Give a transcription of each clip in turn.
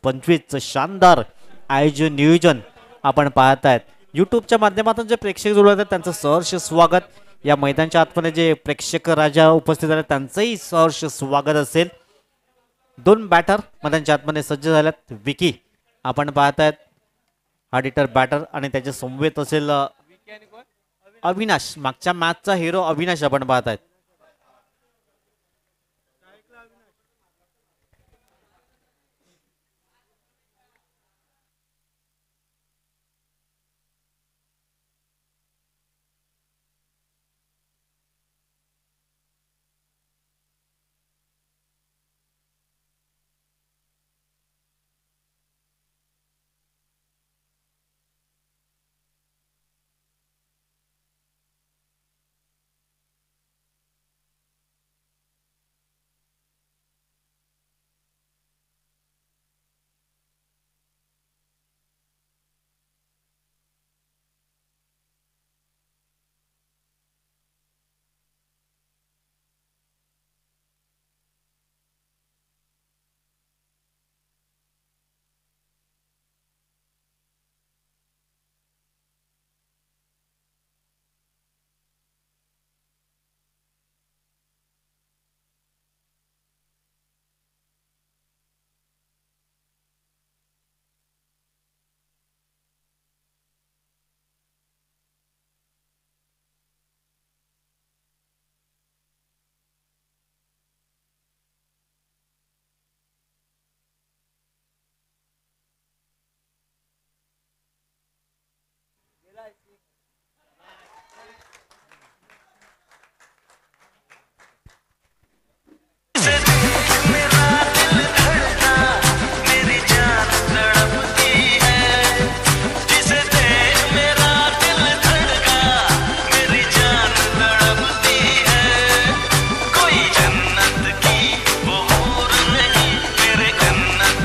2025चं शानदार आयोजन नियोजन आपण पाहतायत. यूट्यूबच्या माध्यमातून जे प्रेक्षक जुळत आहेत त्यांचं सहर्ष स्वागत. या मैदानाच्या आतमध्ये जे प्रेक्षक राजा उपस्थित आहेत त्यांचंही सहर्ष स्वागत असेल. 2 बॅटर मैदानाच्या आतमध्ये सज्ज झाल्यात. विकी आपण पाहतायत ऑडिटर बॅटर आणि त्याच्या समवेत असेल अविनाश. मागच्या मॅचचा हिरो अविनाश आपण पाहतायत.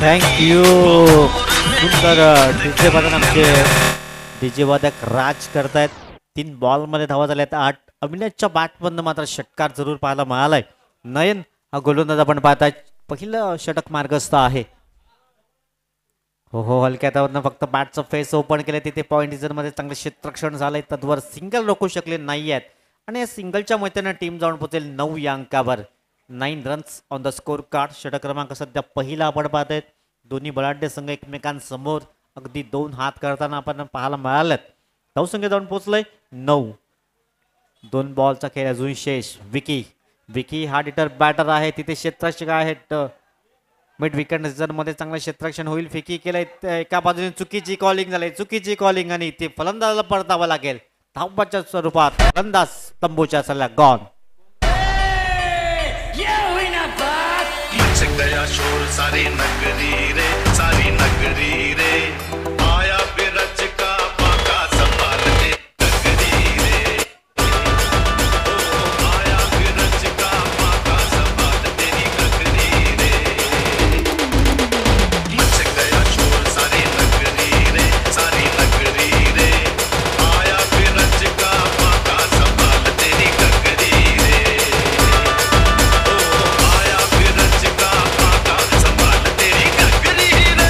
थँक्यू. सुंदर डीजे वादन आमचे डीजे वादक राज करतायत. 3 बॉलमध्ये धावा झाल्यात 8. अविनाशच्या बॅटमधनं मात्र षटकार जरूर पाहायला मिळालाय. नयन हा गोलंदाज आपण पाहताय पहिलं षटक मार्गस्थ आहे. हो हलक्या हातावरनं फक्त बॅटचं फेस ओपन केलं. तिथे पॉईंट मध्ये चांगलं क्षेत्ररक्षण झालंय. तद्वर सिंगल रोखू शकले नाही आहेत आणि या सिंगलच्या मैत्रीनं टीम जाऊन पोहोचेल 9 या अंकावर. 9 runs on the score card. षटक क्रमांक सध्या पहिला आपण पाहतायत. दोन्ही बलाढ्य संघ एकमेकांसमोर अगदी 2 हात करताना आपण पाहायला मिळाल्यात. धावसंख्या जाऊन पोहोचलंय 9. 2 बॉलचा खेळ अजून शेष. विकी हा डिटर बॅटर आहे. तिथे क्षेत्ररक्षक आहेत. मिड विकेट मध्ये चांगलं क्षेत्ररक्षण होईल. फिकी केलंय. एका बाजूने चुकीची कॉलिंग झाली. चुकीची कॉलिंग आणि ते फलंदाजाला परतावं लागेल. धावबाच्या स्वरूपात फलंदाज तंबूच्या सल्ला गॉन. गया शोर सारी नगरी रे आया बिरज का बाका संभालने नगरी रे. आया बिरज का बाका संभालने नगरी रे. मच गया शोर सारी नगरी रे आया बिरज का बाका संभालने नगरी रे. आया बिरज का बाका संभालने नगरी रे.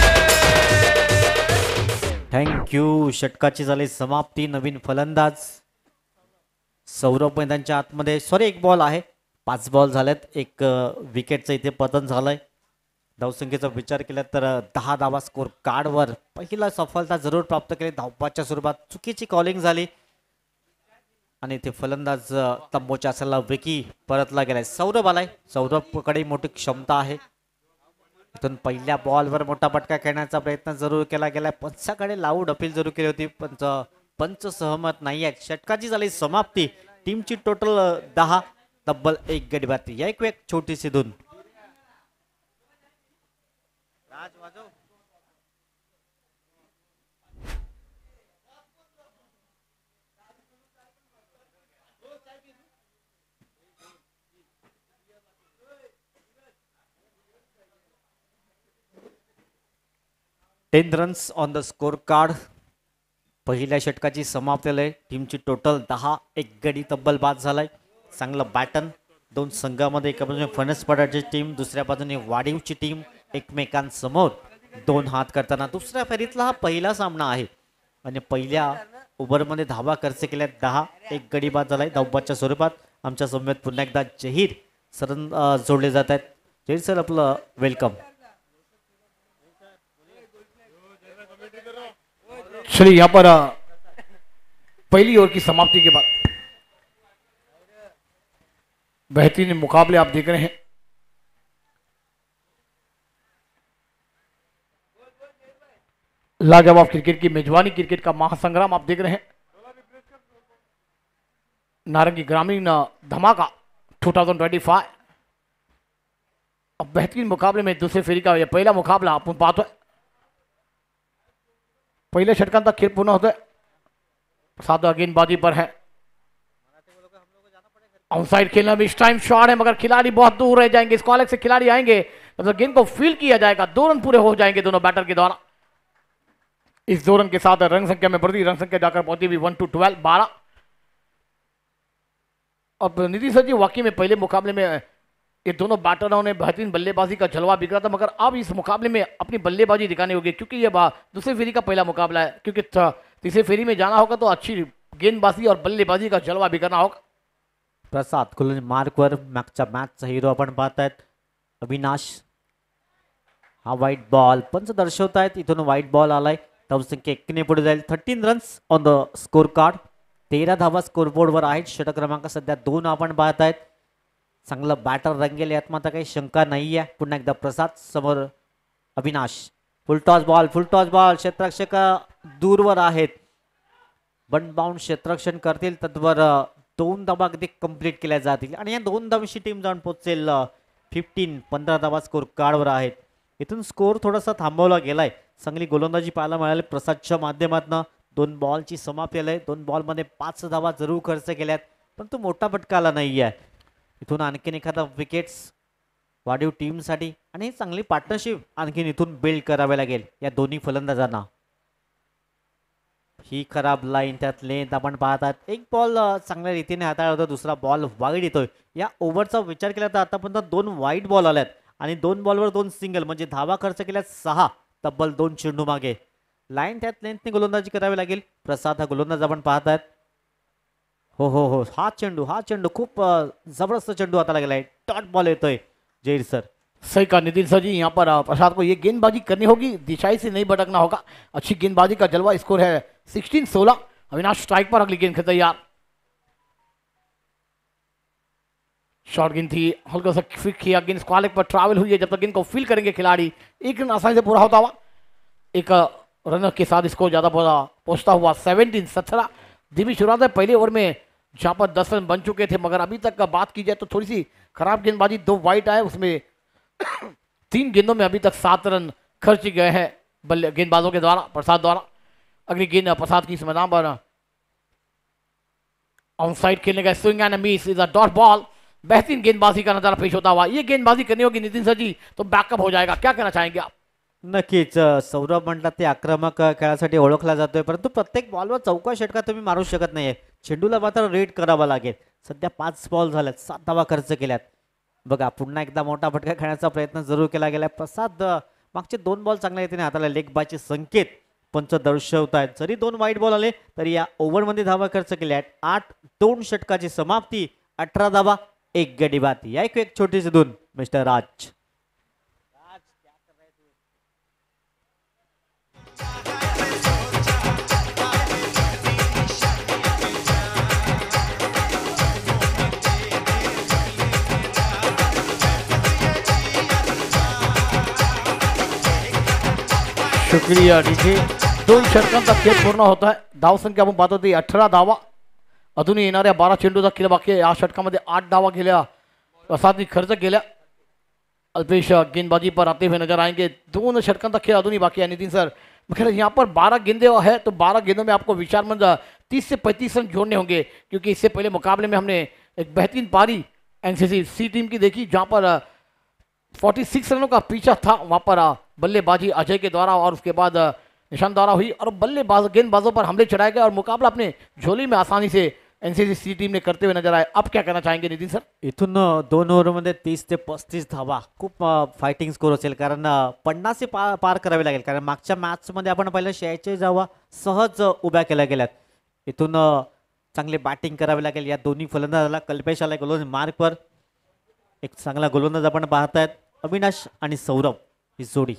थँक्यू. षटकाची झाली समाप्ती. नवीन फलंदाज सौरभ मैदानच्या आतमध्ये. सॉरी 1 बॉल आहे. 5 बॉल झाल्यात. 1 विकेटचं इथे पतन झालंय. धावसंख्येचा विचार केला तर 10 धावा स्कोर कार्डवर पहिला सफलता जरूर प्राप्त केली. धावपाच्या स्वरूपात चुकीची कॉलिंग झाली आणि इथे फलंदाज तंबूच्या सल्ला विकी परतला गेलाय. सौरभ आलाय. सौरभकडे मोठी क्षमता आहे. इथून पहिल्या बॉलवर मोठा फटका खेळण्याचा प्रयत्न जरूर केला गेलाय. पंचाकडे लावून अपील जरूर केली होती. पंच सहमत नाही आहेत. षटकाची झाली समाप्ती. टीमची टोटल 10. तब्बल 1 गडी बाद. या एक छोटीशी धून. Ten runs on the score card. पहिल्या षटकाची समाप्ती आहे. टीमची टोटल 10. 1 गडी तब्बल बाद झालाय. चांगलं बॅटन. 2 संघामध्ये एका बाजूने फणस पडाची टीम दुसऱ्या बाजूने वाडीवची टीम एकमेकांसमोर 2 हात करताना दुसऱ्या फेरीतला हा पहिला सामना आहे आणि पहिल्या ओव्हरमध्ये धावा खर्च केल्या 10. एक गडी बाद झालाय धावबादच्या स्वरूपात. आमच्या समवेत पुन्हा एकदा जहीर सर जोडले जात आहेत. जहीर सर आपलं वेलकम. चलिए यहाँ पर पहली ओवर की समाप्ति के बाद बेहतरीन मुकाबले आप देख रहे हैं. लाजवाब क्रिकेट की मेजबानी, क्रिकेट का महासंग्राम आप देख रहे हैं. नारंगी ग्रामीण धमाका 2025. अब बेहतरीन मुकाबले में दूसरे फेरी का यह पहिला मुकाबला आपण पाहतोय. पहिल्या षटकांचा खेळ पूर्ण होतोय. साधा गेंदबाजी पर है. ऑनसाइड खेलना भी इस टाइम शॉट है मगर खिलाड़ी बहुत दूर रह जाएंगे. इस कॉलेज से खिलाड़ी आएंगे तो गेंद को फील किया जाएगा. 2 रन पूरे हो जाएंगे दोनों बैटर के द्वारा. इस 2 रन के साथ रन संख्या में बढ़ती, रन संख्या जाकर पहुंची भी 1 to 12 12. अब निधि सर जी वाकई में पहले मुकाबले में ये दोनों बैटरों ने बेहतरीन बल्लेबाजी का जलवा बिखरा था मगर अब इस मुकाबले में अपनी बल्लेबाजी दिखानी होगी क्योंकि ये दूसरी फेरी का पहला मुकाबला है. क्योंकि तीसरी फेरी में जाना होगा तो अच्छी गेंदबाजी और बल्लेबाजी का जलवा बिखरना होगा. प्रसाद कुलून मार्कवर मागच्या मॅचचा हिरो आपण पाहतायत. अविनाश हा व्हाईट बॉल पंच दर्शवतायत. इथून व्हाईट बॉल आलाय. धावसंख्या 1 ने पुढे जाईल. 13 runs on the score card. 13 धावा स्कोरबोर्डवर आहेत. षटक क्रमांक सध्या 2 आपण पाहतायत. चांगलं बॅटर रंगेल यात मात्र काही शंका नाही आहे. पुन्हा एकदा प्रसाद समोर अविनाश. फुल टॉस बॉल क्षेत्ररक्षक दूरवर आहेत. वन बाउंड क्षेत्ररक्षण करतील तत्वर 2 धावा अगदी कंप्लीट केल्या जातील आणि या 2 धावांची टीम जाऊन पोहोचेल 15 धावा स्कोर कार्डवर आहेत. इथून स्कोर थोडासा थांबवला गेलाय. चांगली गोलंदाजी पाहायला मिळाली प्रसादच्या माध्यमातून. 2 बॉलची समाप्ती आली. 2 बॉलमध्ये 5 धावा जरूर खर्च केल्यात परंतु मोठा फटका आला नाही आहे. इथून आणखीन एखादा विकेट्स वाढीव टीमसाठी आणि चांगली पार्टनरशिप आणखीन इथून बिल्ड करावे लागेल या दोन्ही फलंदाजांना. ही खराब लाईन त्यात लेंथ आपण पाहतात. एक बॉल चांगल्या रीतीने हाताळला होता. दुसरा बॉल वाईड येतोय. या ओव्हरचा विचार केला तर आतापर्यंत 2 वाईड बॉल आल्यात आणि 2 बॉलवर 2 सिंगल म्हणजे धावा खर्च केल्यात 6. तब्बल 2 चेंडू मागे. लाईन त्यात लेंथने गोलंदाजी करावी लागेल. प्रसाद हा गोलंदाज आपण पाहतात. हो हा चेंडू खूप जबरदस्त चेंडू हाताला गेलाय. डॉट बॉल येतोय जहीर सर. सही कहा नितिन सर जी. यहाँ पर प्रसाद को ये गेंदबाजी करनी होगी, दिशाई से नहीं भटकना होगा. अच्छी गेंदबाजी का जलवा. स्कोर है 16-16. अविनाश स्ट्राइक पर अगली गेंद खेलता तैयार. शॉर्ट गेंद थी, हल्का सा फिक किया. गेंद स्क्वायर पर ट्रैवल हुई है. जब तक गेंद को फील करेंगे खिलाड़ी 1 रन आसानी से पूरा होता हुआ. एक रन के साथ स्कोर ज्यादा पहुंचता हुआ 17-17. धीमी शुरुआत है पहले ओवर में जहां पर 10 रन बन चुके थे मगर अभी तक का बात की जाए तो थोड़ी सी खराब गेंदबाजी. 2 वाइड आए उसमें 3 गेंदों में अभी तक 7 रन खर्च गए हैं गेंदबाजों के द्वारा, प्रसाद द्वारा. अगली गेंद प्रसाद की इस मैदान पर ऑन साइड खेलने का swing end miss is a dot ball. बेहतरीन गेंदबाजी का नजारा पेश होता हुआ. ये गेंदबाजी करनी होगी नितिन सर जी तो बैकअप हो जाएगा. क्या कहना चाहेंगे आप? नक्कीच सौरभ म्हटलं ते आक्रमक खेळासाठी ओळखला जातोय परंतु प्रत्येक बॉलवर चौका षटका तुम्ही मारू शकत नाहीये. चेंडूला मात्र रेड करावा लागेल. सध्या 5 बॉल झाल्यात, 7 धावा खर्च केल्यात. बघा पुन्हा एकदा मोठा फटका खेळण्याचा प्रयत्न जरूर केला गेलाय. प्रसाद मागचे 2 बॉल चांगल्या रीतीने हाताला लेग बायचे संकेत पंच दर्शवत आहेत. जरी 2 वाईट बॉल आले तरी या ओव्हरमध्ये धावा खर्च केल्या आहेत. 8-2 षटकाची समाप्ती. 18 धावा 1 गडी बाद. या एक छोटीशी धून मिस्टर राज. शुक्रिया डीजे. 2 षटकांचा खेळ पूर्ण होत आहे. धावसंख्या आपण पाहतो ती 18 धावा. अजूनही येणाऱ्या 12 चेंडूचा खेळ बाकी आहे. या षटकामध्ये 8 धावा गेल्या प्रसादनी खर्च केल्या. अल्पेश गेंदबाजी पर आते हुए नजर आएंगे. 2 षटकांचा खेळ अजूनही बाकी है नितिन सर. मगर यहाँ पर 12 गेंदे है तो 12 गेंदों में आपको विचारमंद 30 से 35 रन जोड़ने होंगे क्योंकि इससे पहले मुकाबले में हमने एक बेहतरीन पारी एनसीसी सी टीम की देखी जहाँ पर 46 रनों का पीछा था. वहाँ पर बल्लेबाजी अजय के द्वारा और उसके बाद निशानदारा हुई और बल्लेबाज गेंदबाजों पर हमले चढ़ाए गए और मुकाबला अपने झोली में आसानी से एनसीसी टीम ने करते हुए नजर आए। अब क्या कहना चाहेंगे नितिन सर? इथून 2 ओव्हरमध्ये 30 ते 35 धावा खूप फायटिंग स्कोर असेल, कारण 50 पार करावे लागेल, कारण मागच्या मॅचमध्ये आपण पाहिलं 86 धावा सहज उभ्या केल्या गेल्यात. इथून चांगले बॅटिंग करावे लागेल या दोन्ही फलंदाजाला. कल्पेश आलाय गोलंदाज मार्कवर, एक चांगला गोलंदाज आपण पाहतायत. अविनाश आणि सौरभ ही जोडी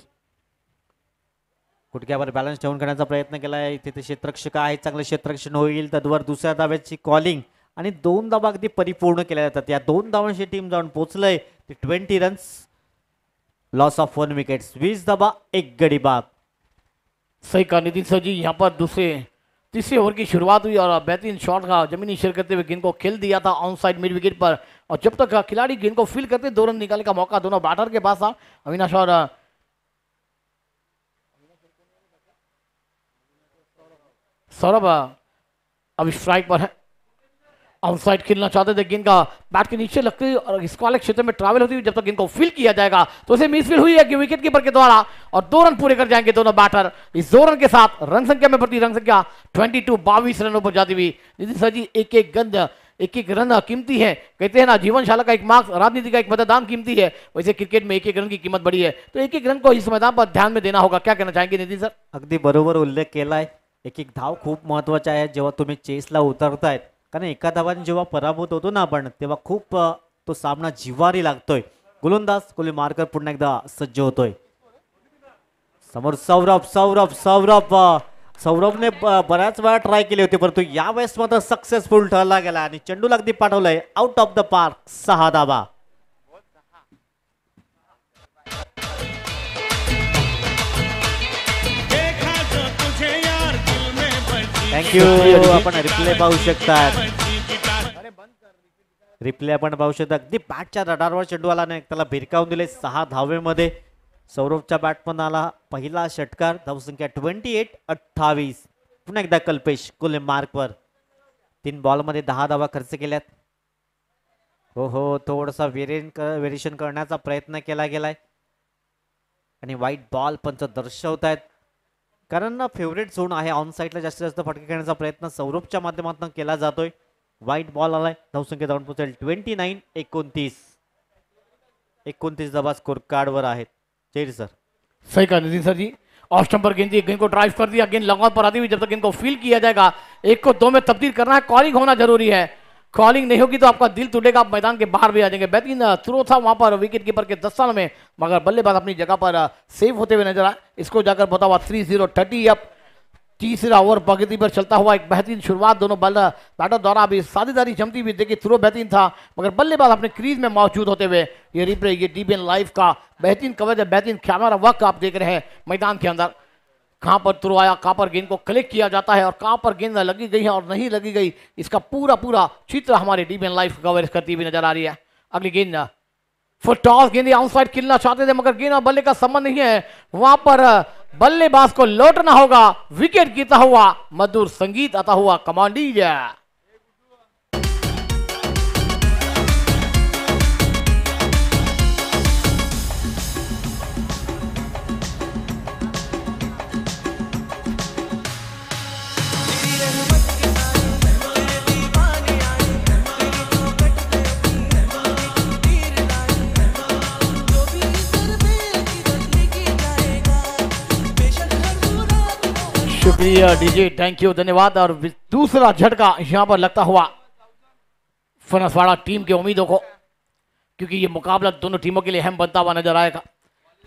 गुडघ्यावर बॅलन्स ठेवून करण्याचा प्रयत्न केलाय. तिथे क्षेत्ररक्षक आहे, चांगले क्षेत्ररक्षण होईल. तद्वार दुसऱ्या धाव्याची कॉलिंग आणि 2 धावा अगदी परिपूर्ण केल्या जातात. या 2 धावांची टीम जाऊन पोहोचलंय. 20 रन्स, लॉस ऑफ 1 विकेट्स, 20 धावा 1 गडी बाद. सही कहा नितिन सर जी। यहाँ पर तीसरे ओवर की शुरुआत हुई और बेहतरीन शॉट का जमीनी शेयर करते हुए गेंद को खेल दिया था ऑन साइड मिड विकेट पर, और जब तक खिलाड़ी गेंद को फील करते 2 रन निकालने का मौका दोनों बैटर के पास था। अविनाश और सौरभ अब स्ट्राइक पर है, आउटसाइड खेलना चाहते थे। गेंद का बैट के नीचे लगती हुई और इसको अलग क्षेत्र में ट्रैवल होती हुई जब तक गेंद को फील किया जाएगा तो उसे मिस फील हुई है कि विकेट कीपर के द्वारा, और 2 रन पूरे कर जाएंगे दोनों बैटर। इस 2 रन के साथ रन संख्या में बढ़ती, रन संख्या 22 रनों पर जाती हुई। नितिन सर जी, एक रन कीमती है, कहते हैं ना जीवनशाला का एक मार्क्स, राजनीति का एक मतदान कीमती है, वैसे क्रिकेट में एक रन की कीमत बड़ी है, तो एक रन को इस मैदान पर ध्यान में देना होगा। क्या कहना चाहेंगे नितिन सर? अगदी बरोबर उल्लेख केलाय. एक धाव खूप महत्वाचा आहे जेव्हा तुम्ही चेसला उतरतायत, कारण एका धावाने जेव्हा पराभूत होतो ना आपण, तेव्हा खूप तो सामना जिव्हारी लागतोय. गोलंदाज कोहली मार्कर पुन्हा एकदा सज्ज होतोय. समोर सौरभने बऱ्याच वेळा ट्राय केली होती, परंतु यावेळेस मात्र सक्सेसफुल ठरला गेला आणि चेंडूला अगदी पाठवलंय आउट ऑफ द पार्क. 6 धावा. थँक्यू. आपण रिप्ले पाहू शकता, अगदी बॅटच्या रडारवर चेंडू आला नाही, त्याला भिरकावून दिले. 6 धावेमध्ये सौरभच्या बॅटमध्ये आला पहिला षटकार. धावसंख्या 28-28. पुन्हा एकदा कल्पेश कोहली मार्कवर. 3 बॉलमध्ये 10 धावा खर्च केल्यात. हो, थोडासा व्हेरिएशन करण्याचा प्रयत्न केला गेलाय आणि व्हाईट बॉल पंच दर्शवत आहेत, कारण ना फेवरेट झोन आहे. ऑन साईडला जास्तीत जास्त फटके खेळण्याचा प्रयत्न सौरभच्या माध्यमातून केला जातोय. व्हाईट बॉल आलाय. धावसंख्या जाऊन पोहोचेल 29-29. 29 धावा स्कोर कार्डवर आहेत. जय सर. सही कहा नितिन सर जी। ऑफ स्टंप पर गेंद को ड्राइव कर दिया, गेंद लॉन्ग ऑन पर आती हुई, जब तक गेंद को फील किया जाएगा 1 को 2 में तब्दील करना है। कॉलिंग होना जरूरी है, कॉलिंग नहीं होगी तो आपका दिल टूटेगा, आप मैदान के बाहर भी आ जाएंगे। बेहतरीन थ्रो था वहां पर विकेट कीपर के 10 साल में, मगर बल्लेबाज अपनी जगह पर सेव होते हुए नजर आए। इसको जाकर पता हुआ 3-0-30। अब तीसरा ओवर प्रगति पर चलता हुआ, एक बेहतरीन शुरुआत दोनों बैटर द्वारा अभी साझेदारी जमती हुई। देखिए थ्रो बेहतरीन था, मगर बल्लेबाज अपने क्रीज में मौजूद होते हुए। ये रिप्ले, ये डीबीएन लाइव का बेहतरीन कवरेज है, बेहतरीन कैमरा वर्क आप देख रहे हैं मैदान के अंदर। कहां पर थ्रो आया, कहां पर गेंद को कलेक्ट किया जाता है और कहां पर गेंद लगी गई है और नहीं लगी गई, इसका पूरा चित्र हमारे डीबीएन लाइव कवरेज करती हुई नजर आ रही है। अगली गेंद फुल टॉस, गेंद आउटसाइड खेलना चाहते थे, मगर गेंद और बल्ले का संबंध नहीं है। वहां पर बल्लेबाज को लौटना होगा। विकेट गिरता हुआ, मधुर संगीत आता हुआ, कमांडीज। शुक्रिया डीजे, थैंक यू, धन्यवाद। और दूसरा झटका यहां पर लगता हुआ फनसवाड़ा टीम की उम्मीदों को, क्योंकि ये मुकाबला दोनों टीमों के लिए अहम बनता हुआ नजर आएगा,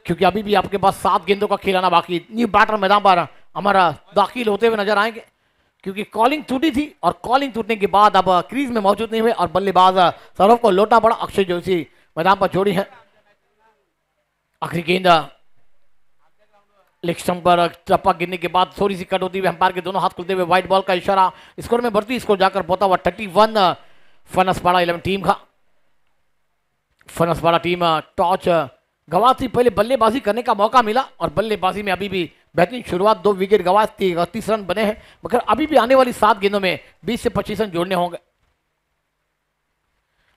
क्योंकि अभी भी आपके पास 7 गेंदों का खिलाना बाकी। न्यू बैटर मैदान पर हमारा दाखिल होते हुए नजर आएंगे, क्योंकि कॉलिंग टूटी थी और कॉलिंग टूटने के बाद अब क्रीज में मौजूद नहीं हुए और बल्लेबाज सौरभ को लौटना पड़ा। अक्षय जोशी मैदान पर जोड़ी है। आखिरी गेंद लेग स्टंप पर चप्पा गिरने के बाद थोड़ी सी कट होती हुई, अंपायर के दोनों हाथ खुलते हुए व्हाइट बॉल का इशारा। स्कोर में बढ़ती, इसको जाकर पहुंचा हुआ 31 फनसवाड़ा 11 टीम का। फनसवाड़ा टीम टॉस गवाती, पहले बल्लेबाजी करने का मौका मिला और बल्लेबाजी में अभी भी बेहतरीन शुरुआत, 2 विकेट गवाए, 30 रन बने हैं, मगर अभी भी आने वाली 7 गेंदों में 20 से 25 रन जोड़ने होंगे।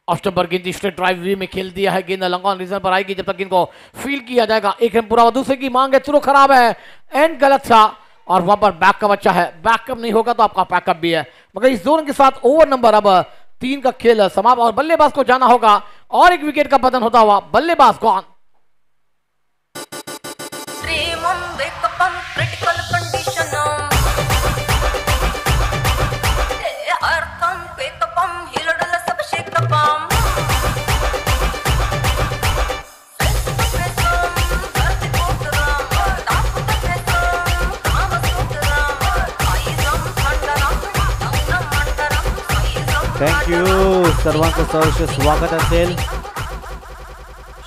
ऑस्टम्बर गेंद स्ट्रेट ड्राइव वे में खेल दिया है, गेंद लॉन्ग ऑन रीजन पर आएगी, जब तक गेंद को फील किया जाएगा। 1 रन पूरा, दूसरे की मांग है, थ्रो खराब है, एंड गलत था और वहां पर बैकअप अच्छा है। बैकअप नहीं होगा तो आपका पैकअप भी है। मगर इस 2 रन के साथ ओवर नंबर अब 3 का खेल समाप्त और बल्लेबाज को जाना होगा और एक विकेट का पतन होता हुआ बल्लेबाज गॉन। critical condition अर्थम पेकपम हिलडल सब शेकपम थँक्यू सर्वांचं सहर्ष स्वागत असेल.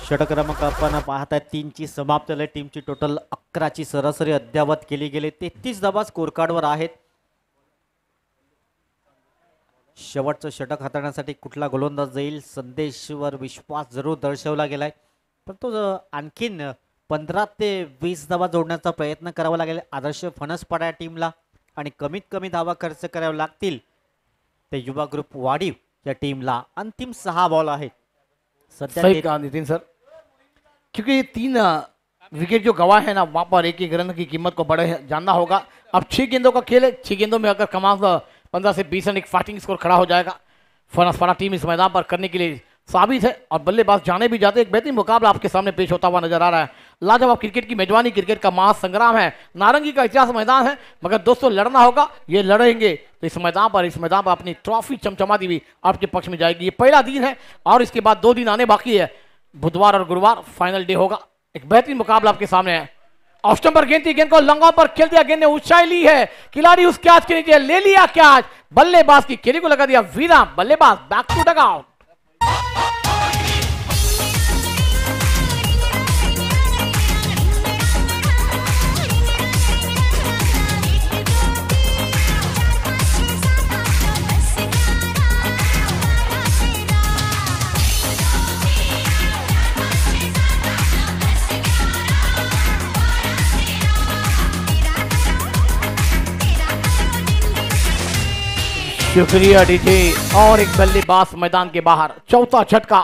षटक क्रमांक आपण पाहताय 3ची समाप्त झाली. टीमची टोटल 11ची सरासरी अद्यावत केली गेली. 33 धावा स्कोर कार्डवर आहेत. शेवटचं षटक हाताळण्यासाठी कुठला गोलंदाज जाईल संदेशवर विश्वास जरूर दर्शवला गेलाय, परंतु आणखीन 15 ते 20 धावा जोडण्याचा प्रयत्न करावा लागेल आदर्श फणसपाडा टीमला आणि कमीत कमी धावा खर्च करावे लागतील ते युवा ग्रुप वाडीव या टीमला. अंतिम 6 बॉल आहेत सध्या. सही कहा नितिन सर, क्योंकि 3 विकेट जो गवा है ना, वहां पर एक एक रन की कीमत को बड़े जानना होगा. अब 6 गेंदों का खेल है. 6 गेंदों में अगर कमाल 15 से 20 रन एक फाइटिंग स्कोर खड़ा हो जाएगा. फनसपाड़ा टीम इस मैदान पर करने के लिए साबित है और बल्लेबाज जाने भी जाते. एक बेहतरीन मुकाबला आपके सामने पेश होता हुआ नजर आ रहा है. लाजवाब क्रिकेट की मेजबानी, क्रिकेट का महासंग्राम है. नारंगी का इतिहास मैदान है, मगर दोस्तों लड़ना होगा. ये लड़ेंगे तो इस मैदान पर अपनी ट्रॉफी चमचमाती हुई आपके पक्ष में जाएगी. ये पहला दिन है और इसके बाद 2 दिन आने बाकी है. बुधवार और गुरुवार फाइनल डे होगा. एक बेहतरीन मुकाबला आपके सामने है. ऑफ स्टंप पर गेंद थी, गेंद को लंगों पर खेल दिया. गेंद ने ऊंचाई ली है, खिलाड़ी उस कैच के नीचे ले लिया कैच. बल्लेबाज की केरी को लगा दिया वीरा. बल्लेबाज बैक टू डगआउट. शुक्रिया डीजे. और एक बल्लेबाज मैदान के बाहर. चौथा झटका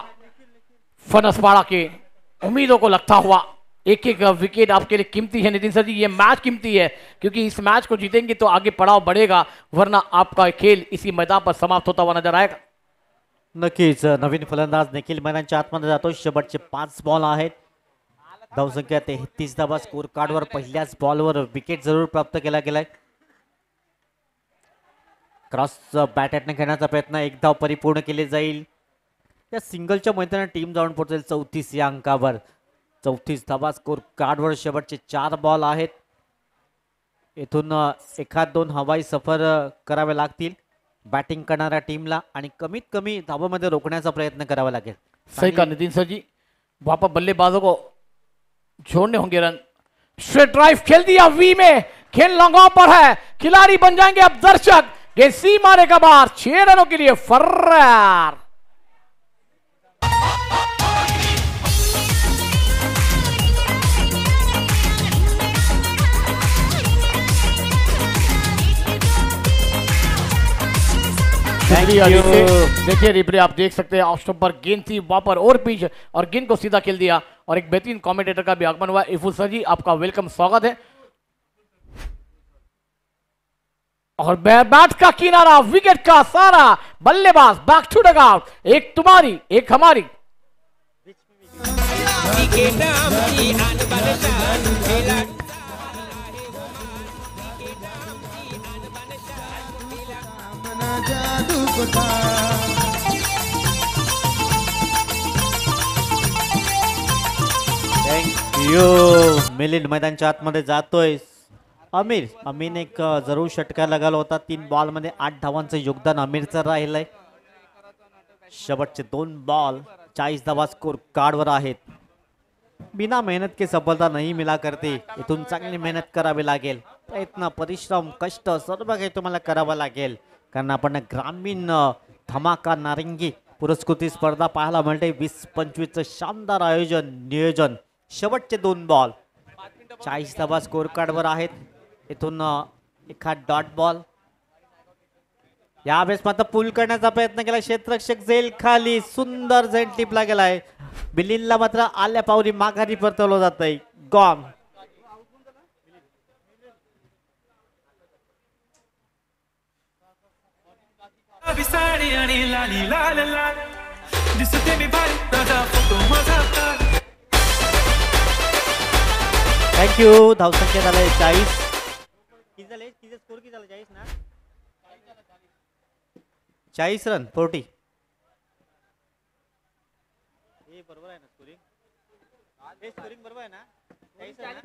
फनसपाड़ा के उम्मीदों को लगता हुआ. एक एक विकेट आपके लिए कीमती है नितिन सर जी. ये मैच कीमती है क्योंकि इस मैच को जीतेंगे तो आगे पड़ाव बढ़ेगा, वरना आपका खेल इसी मैदान पर समाप्त होता हुआ नजर आएगा. नक्कीच नवीन फलंदाज निखिल मैदानच्या आतमध्ये जातो. शेवटचे 5 बॉल आहेत. धावसंख्या 33 धावा स्कोर कार्डवर. पहिल्याच बॉलवर विकेट जरूर प्राप्त केला गेलाय. क्रॉस बॅटने खेळण्याचा प्रयत्न. 1 धाव परिपूर्ण केले जाईल. या सिंगलच्या मैदानात टीम जाऊन पोहोचेल 34 या अंकावर. 34 धावा स्कोर कार्डवर. शेवटचे 4 बॉल आहेत. येथून 1-2 हवाई सफर करावे लागतील बॅटिंग करणाऱ्या टीमला आणि कमीत कमी धावामध्ये रोखण्याचा प्रयत्न करावा लागेल. सही कहा नितिन सर जी. वहां पर बल्लेबाजों को छोड़ने होंगे रन. स्ट्रेट ड्राइव खेल दिया वी में. खेल लॉन्गॉन पर है. खिलाड़ी बन जाएंगे अब दर्शक. ये सी मारे का बार. 6 रनों के लिए फर्रार. देखिए रिप्ले आप देख सकते हैं. ऑफ स्टंप पर गेंद थी, वहां पर और पिच और गेंद को सीधा खेल दिया. और एक बेहतरीन कमेंटेटर का भी आगमन हुआ. इफुल सर जी आपका वेलकम, स्वागत है. और बैट का किनारा, विकेट का सारा. बल्लेबाज बैक टू डगआउट. एक तुम्हारी एक हमारी. थँक्यू. मिलिंद मैदानच्या आतमध्ये जातोय. अमीरने एक जरूर षटकार लगावला होता. 3 बॉलमध्ये 8 धावांचं योगदान अमीरचं राहिलंय. शेवटचे 2 बॉल 40 धावा स्कोर कार्डवर आहेत. बिना मेहनत के सफलता नहीं मिला करते. इथून चांगली मेहनत करावी लागेल. प्रयत्न, परिश्रम, कष्ट सर्व काही तुम्हाला करावं लागेल, कारण आपण ग्रामीण धमाका नारंगी पुरस्कृती स्पर्धा पाहायला मिळते. 20-25चं शानदार आयोजन नियोजन. शेवटचे 2 बॉल 40 धावा स्कोर कार्डवर आहेत. इथून एखाद डॉट बॉल. यावेळेस मात्र पूल करण्याचा प्रयत्न केला. क्षेत्ररक्षक झेल खाली. सुंदर झेल टिपला गेलाय. बिलिनला मात्र आल्या पावली माघारी परतवलं जात आहे. गॉन. साडी आणि लाली लाल लाल दिसते मी भारी तुझा फोटो माझा काढ. थँक्यू. धावसंख्या झालंय 40. किती झाले? किती स्कोर किती झाला? 40 ना? 40 रन 40. हे बरोबर आहे ना स्कोरिंग? हे स्कोरिंग बरोबर आहे ना? 40 आहे ना?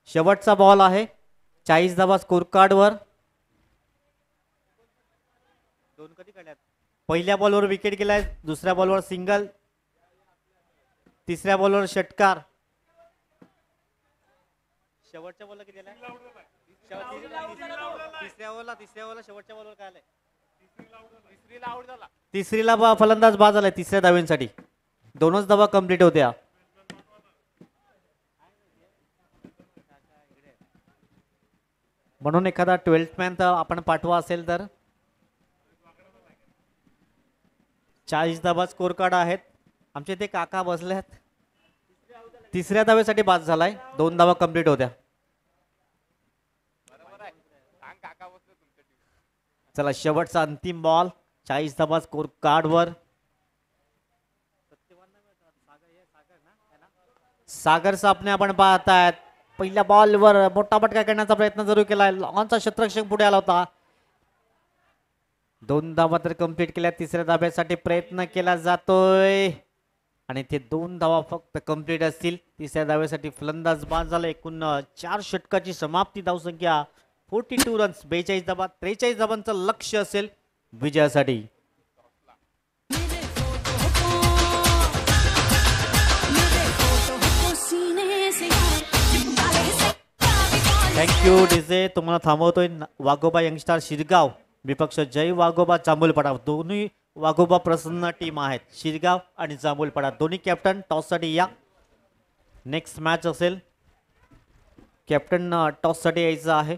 शेवटचा बॉल आहे. 40 धावा स्कोर कार्ड वर. दोन कधी काढल्यात? पहिल्या बॉलवर विकेट गेलाय, दुसऱ्या बॉलवर सिंगल, तिसऱ्या बॉलवर षटकार. शेवटच्या बॉलला किती आलाय? तिसऱ्या बॉलला शेवटच्या बॉलवर काय आलंय? तिसरीला फलंदाज बाद झालाय तिसऱ्या धाव्यांसाठी. दोनच धावा कंप्लीट होत्या. म्हणून एखादा 12th मॅन तर आपण पाठवा असेल तर. 40 धावा स्कोर कार्ड आहेत. आमचे ते काका बसल्यात. तिसऱ्या धावेसाठी बाद झालाय. 2 धावा कंप्लीट होत्या. चला शेवटचा अंतिम बॉल. 40 धावा स्कोर कार्ड वर. सागर सापने आपण पाहतायत. पहिल्या बॉलवर मोठा फटका करण्याचा प्रयत्न जरूर केलाय. लॉनचा क्षेत्ररक्षक पुढे आला होता. 2 धावा तर कंप्लीट केल्या. तिसऱ्या धाब्यासाठी प्रयत्न केला जातोय आणि ते 2 धावा फक्त कंप्लीट असतील. तिसऱ्या धाव्यासाठी फलंदाज बाद झाला. एकूण 4 षटकाची समाप्ती. धावसंख्या 42 रन्स. 42 धावा. 43 धावांचं लक्ष असेल विजयासाठी. Thank you DJ. तुम्हाला थांबवतोय. वाघोबा यंगस्टार शिरगाव विपक्ष जय वाघोबा जांभूलपाडा. दोन्ही वाघोबा प्रसन्न टीम आहेत. शिरगाव आणि जांभूलपाडा दोन्ही कॅप्टन टॉससाठी या. नेक्स्ट मॅच असेल. कॅप्टन टॉससाठी यायचं आहे.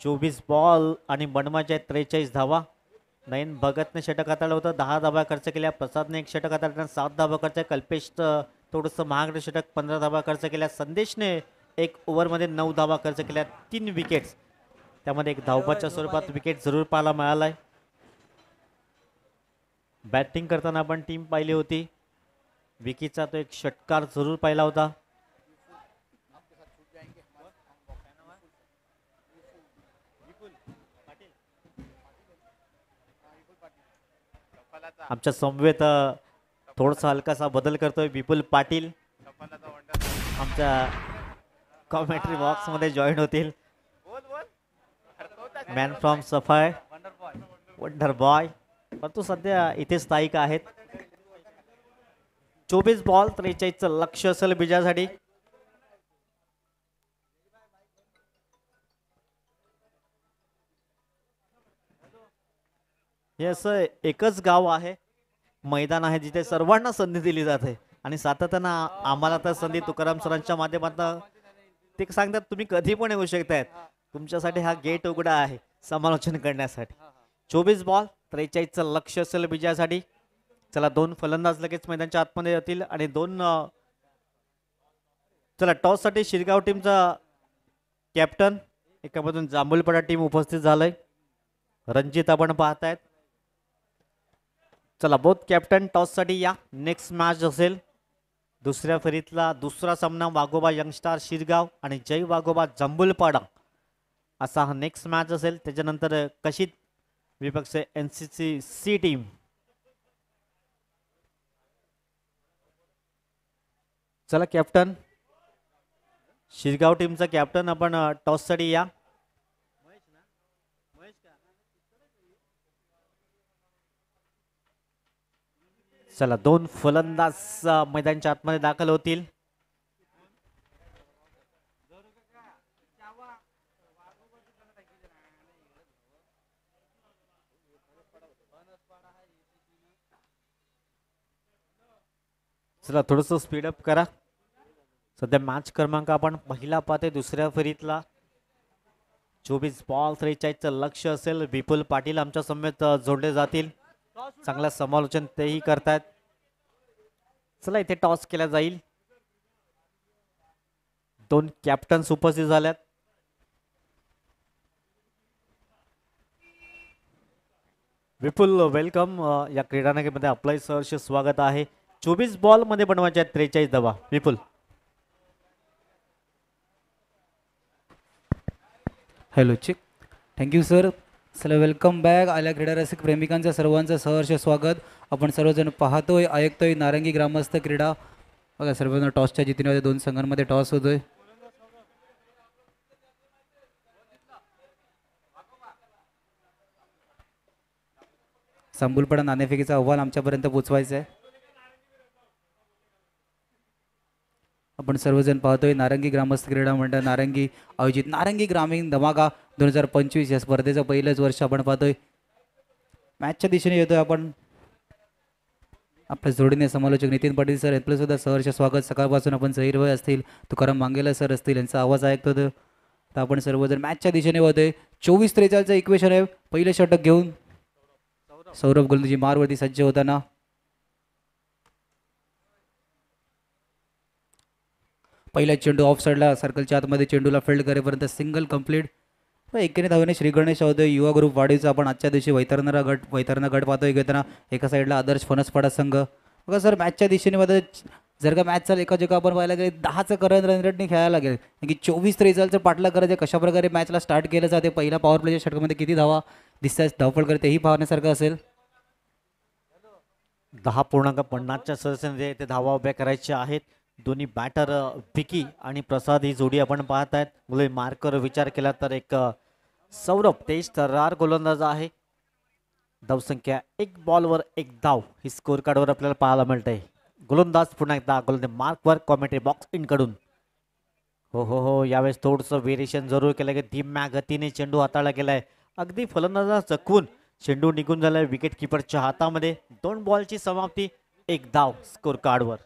24 बॉल आणि बनमाचे 43 धावा. नयन भगतने षटक हाताळलं होतं. 10 धावा खर्च केल्या. प्रसादने एक षटक हाताळताना 7 धावा खर्च. कल्पेश थोडंसं महागडे षटक 15 धावा खर्च केल्या. संदेशने एक ओव्हरमध्ये 9 धावा खर्च केल्या. 3 विकेट्स. त्यामध्ये एक धावबाच्या स्वरूपात विकेट जरूर पाहायला मिळालाय. बॅटिंग करताना आपण टीम पाहिली होती. विकीचा तो एक षटकार जरूर पाहिला होता. आमच्या समवेत थोडासा हलकासा बदल करतोय विपुल पाटील. आमच्या कॉमेंट्री बॉक्स मध्ये जॉईन होतील. मॅन फ्रॉम सफाय वंडर बॉय, परंतु सध्या इथे स्थायिक आहेत. 24 बॉल 43चं लक्ष असेल विजयासाठी. हे असं एकच गाव आहे, मैदान आहे जिथे सर्वांना संधी दिली जाते आणि सातत्यानं आम्हाला तर संधी तुकाराम सरांच्या माध्यमातून ते सांगतात तुम्ही कधी पण येऊ शकतायत. तुमच्यासाठी हा गेट उघडा आहे समालोचन करण्यासाठी. 24 बॉल 43चं लक्ष असेल विजयासाठी. चला 2 फलंदाज लगेच मैदानाच्या आतमध्ये येतील आणि 2 चला टॉस साठी शिरगाव टीमचा कॅप्टन एकामधून जांभूलपाडा टीम उपस्थित झालंय. रणजित आपण पाहतायत. चला बोथ कॅप्टन टॉस साठी या. नेक्स्ट मॅच असेल दुसऱ्या फेरीतला दुसरा सामना वाघोबा यंगस्टार शिरगाव आणि जय वाघोबा जांभूलपाडा असा हा नेक्स्ट मॅच असेल. त्याच्यानंतर कशीत विपक्ष NCC सी टीम. चला कॅप्टन शिरगाव टीमचा कॅप्टन आपण टॉस साठी या. चला 2 फलंदाज मैदानाच्या आतमध्ये दाखल होतील. चला थोडस स्पीडअप करा. सध्या मॅच क्रमांक आपण पहिला पाहते दुसऱ्या फेरीतला. 24 बॉल 43चं लक्ष असेल. विपुल पाटील आमच्या समेत जोडले जातील. चांगलं समालोचन तेही करतात. चला इथे टॉस केला जाईल. 2 कॅप्टन्स उपस्थित झाल्यात. विपुल वेलकम या क्रीडानगरीमध्ये आपलं सहर्ष स्वागत आहे. 24 बॉलमध्ये बनवायचे आहेत 43 धावा. विपुल. हॅलो चिक, थँक्यू सर. चला वेलकम बॅक. आल्या क्रीडा रसिक प्रेमिकांचं सर्वांचं सहर्ष स्वागत. आपण सर्वजण पाहतोय ऐकतोय नारंगी ग्रामस्थ क्रीडा. बघा सर्वजण टॉसच्या जितीने दोन संघांमध्ये टॉस होतोय. संबुलपडा नाणेफेकीचा अहवाल आमच्यापर्यंत पोचवायचा आहे. आपण सर्वजण पाहतोय नारंगी ग्रामस्थ क्रीडा मंडळ नारंगी आयोजित नारंगी ग्रामीण धमाका 2025 या स्पर्धेचं पहिलंच वर्ष आपण पाहतोय. मॅचच्या दिशेने येतोय आपण. आपल्या जोडीने समालोचक नितीन पाटील सर यांचं सुद्धा सहर्ष स्वागत. सकाळपासून आपण सहीरभाई असतील, तुकाराम मांगेला सर असतील, यांचा आवाज ऐकतो. तर आपण सर्वजण मॅचच्या दिशेने होतोय. 24-43 इक्वेशन आहे. पहिलं षटक घेऊन सौरभ गोलंदाजी मारवरती सज्ज होताना. पहिला चेंडू ऑफ साईडला सर्कलच्या आतमध्ये चेंडूला फील्ड करेपर्यंत सिंगल कंप्लीट. एकेने धावेने श्री गणेश होतोय. युवा ग्रुप वाढीचा आपण आजच्या दिवशी वैतरणा गट पाहतोय घेताना. एका साईडला आदर्श फणसपाडा संघ. बघा सर मॅचच्या दिशेने मध्ये जर का मॅच चाल एका जगा आपण पाहायला गेले 10चं करंट रन रेटने खेळायला लागेल की 24-43 पाठला करायचे. कशा प्रकारे मॅचला स्टार्ट केलं जाते, पहिला पॉवर प्लेच्या षटकामध्ये किती धावा दिसतात धावपळ करते तेही पाहण्यासारखं असेल. 10.50च्या सदस्यांमध्ये ते धावा उभ्या करायच्या आहेत. दोन्ही बॅटर विकी आणि प्रसाद ही जोडी आपण पाहत आहेत. मुले मार्कर विचार केला तर एक सौरभ तेज तर्रार गोलंदाज आहे. धावसंख्या 1 बॉलवर 1 धाव ही स्कोर कार्डवर आपल्याला पाहायला मिळते. गोलंदाज पुन्हा एकदा गोलंदाज मार्कवर कॉमेंट्री बॉक्स इनकडून. हो यावेळेस थोडंसं व्हेरिएशन जरूर केलं की धीम्या गतीने चेंडू हाताळला गेलाय. अगदी फलंदाजा चकवून चेंडू निघून झालाय विकेट किपरच्या हातामध्ये. 2 बॉलची समाप्ती 1 धाव स्कोर कार्डवर.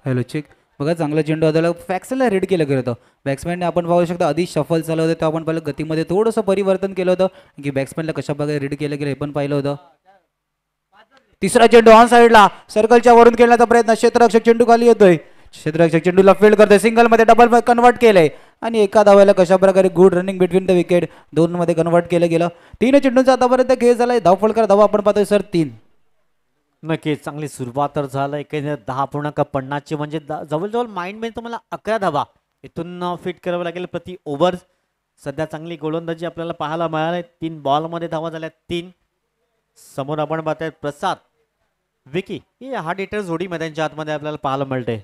Hello check. बघा चांगला चेंडू हाताला फॅक्सला रेड केलं गेलं होतं. बॅट्समॅनने आपण पाहू शकतो आधी शफल चालू होतं तेव्हा आपण पाहिलं गतीमध्ये थोडंसं परिवर्तन केलं होतं की बॅट्समॅनला कशा प्रकारे रेड केलं गेलं हे पण पाहिलं होतं. तिसरा चेंडू ऑन साईडला सर्कलच्या वरून खेळण्याचा प्रयत्न. क्षेत्ररक्षक चेंडू खाली येतोय. क्षेत्ररक्षक चेंडूला फील्ड करतोय. सिंगल मध्ये डबल कन्वर्ट केलंय आणि एका धावायला कशा प्रकारे good running between the wicket 2 मध्ये कन्वर्ट केलं गेलं. 3 चेंडूंचा आतापर्यंत खेळ झालाय. धावफलकर धावा आपण पाहतोय सर 3. नक्कीच चांगली सुरुवात तर झालं. एकंदर 10.50 म्हणजे जवळजवळ माइंड मध्ये तुम्हाला 11 धावा इथून फिट करावं लागेल प्रति ओव्हर. सध्या चांगली गोलंदाजी आपल्याला पाहायला मिळाली. 3 बॉलमध्ये धावा झाल्या 3. समोर आपण पाहतोय प्रसाद विकी ही हार्ड हिटर जोडी मैदानाच्या आतमध्ये आपल्याला पाहायला मिळते.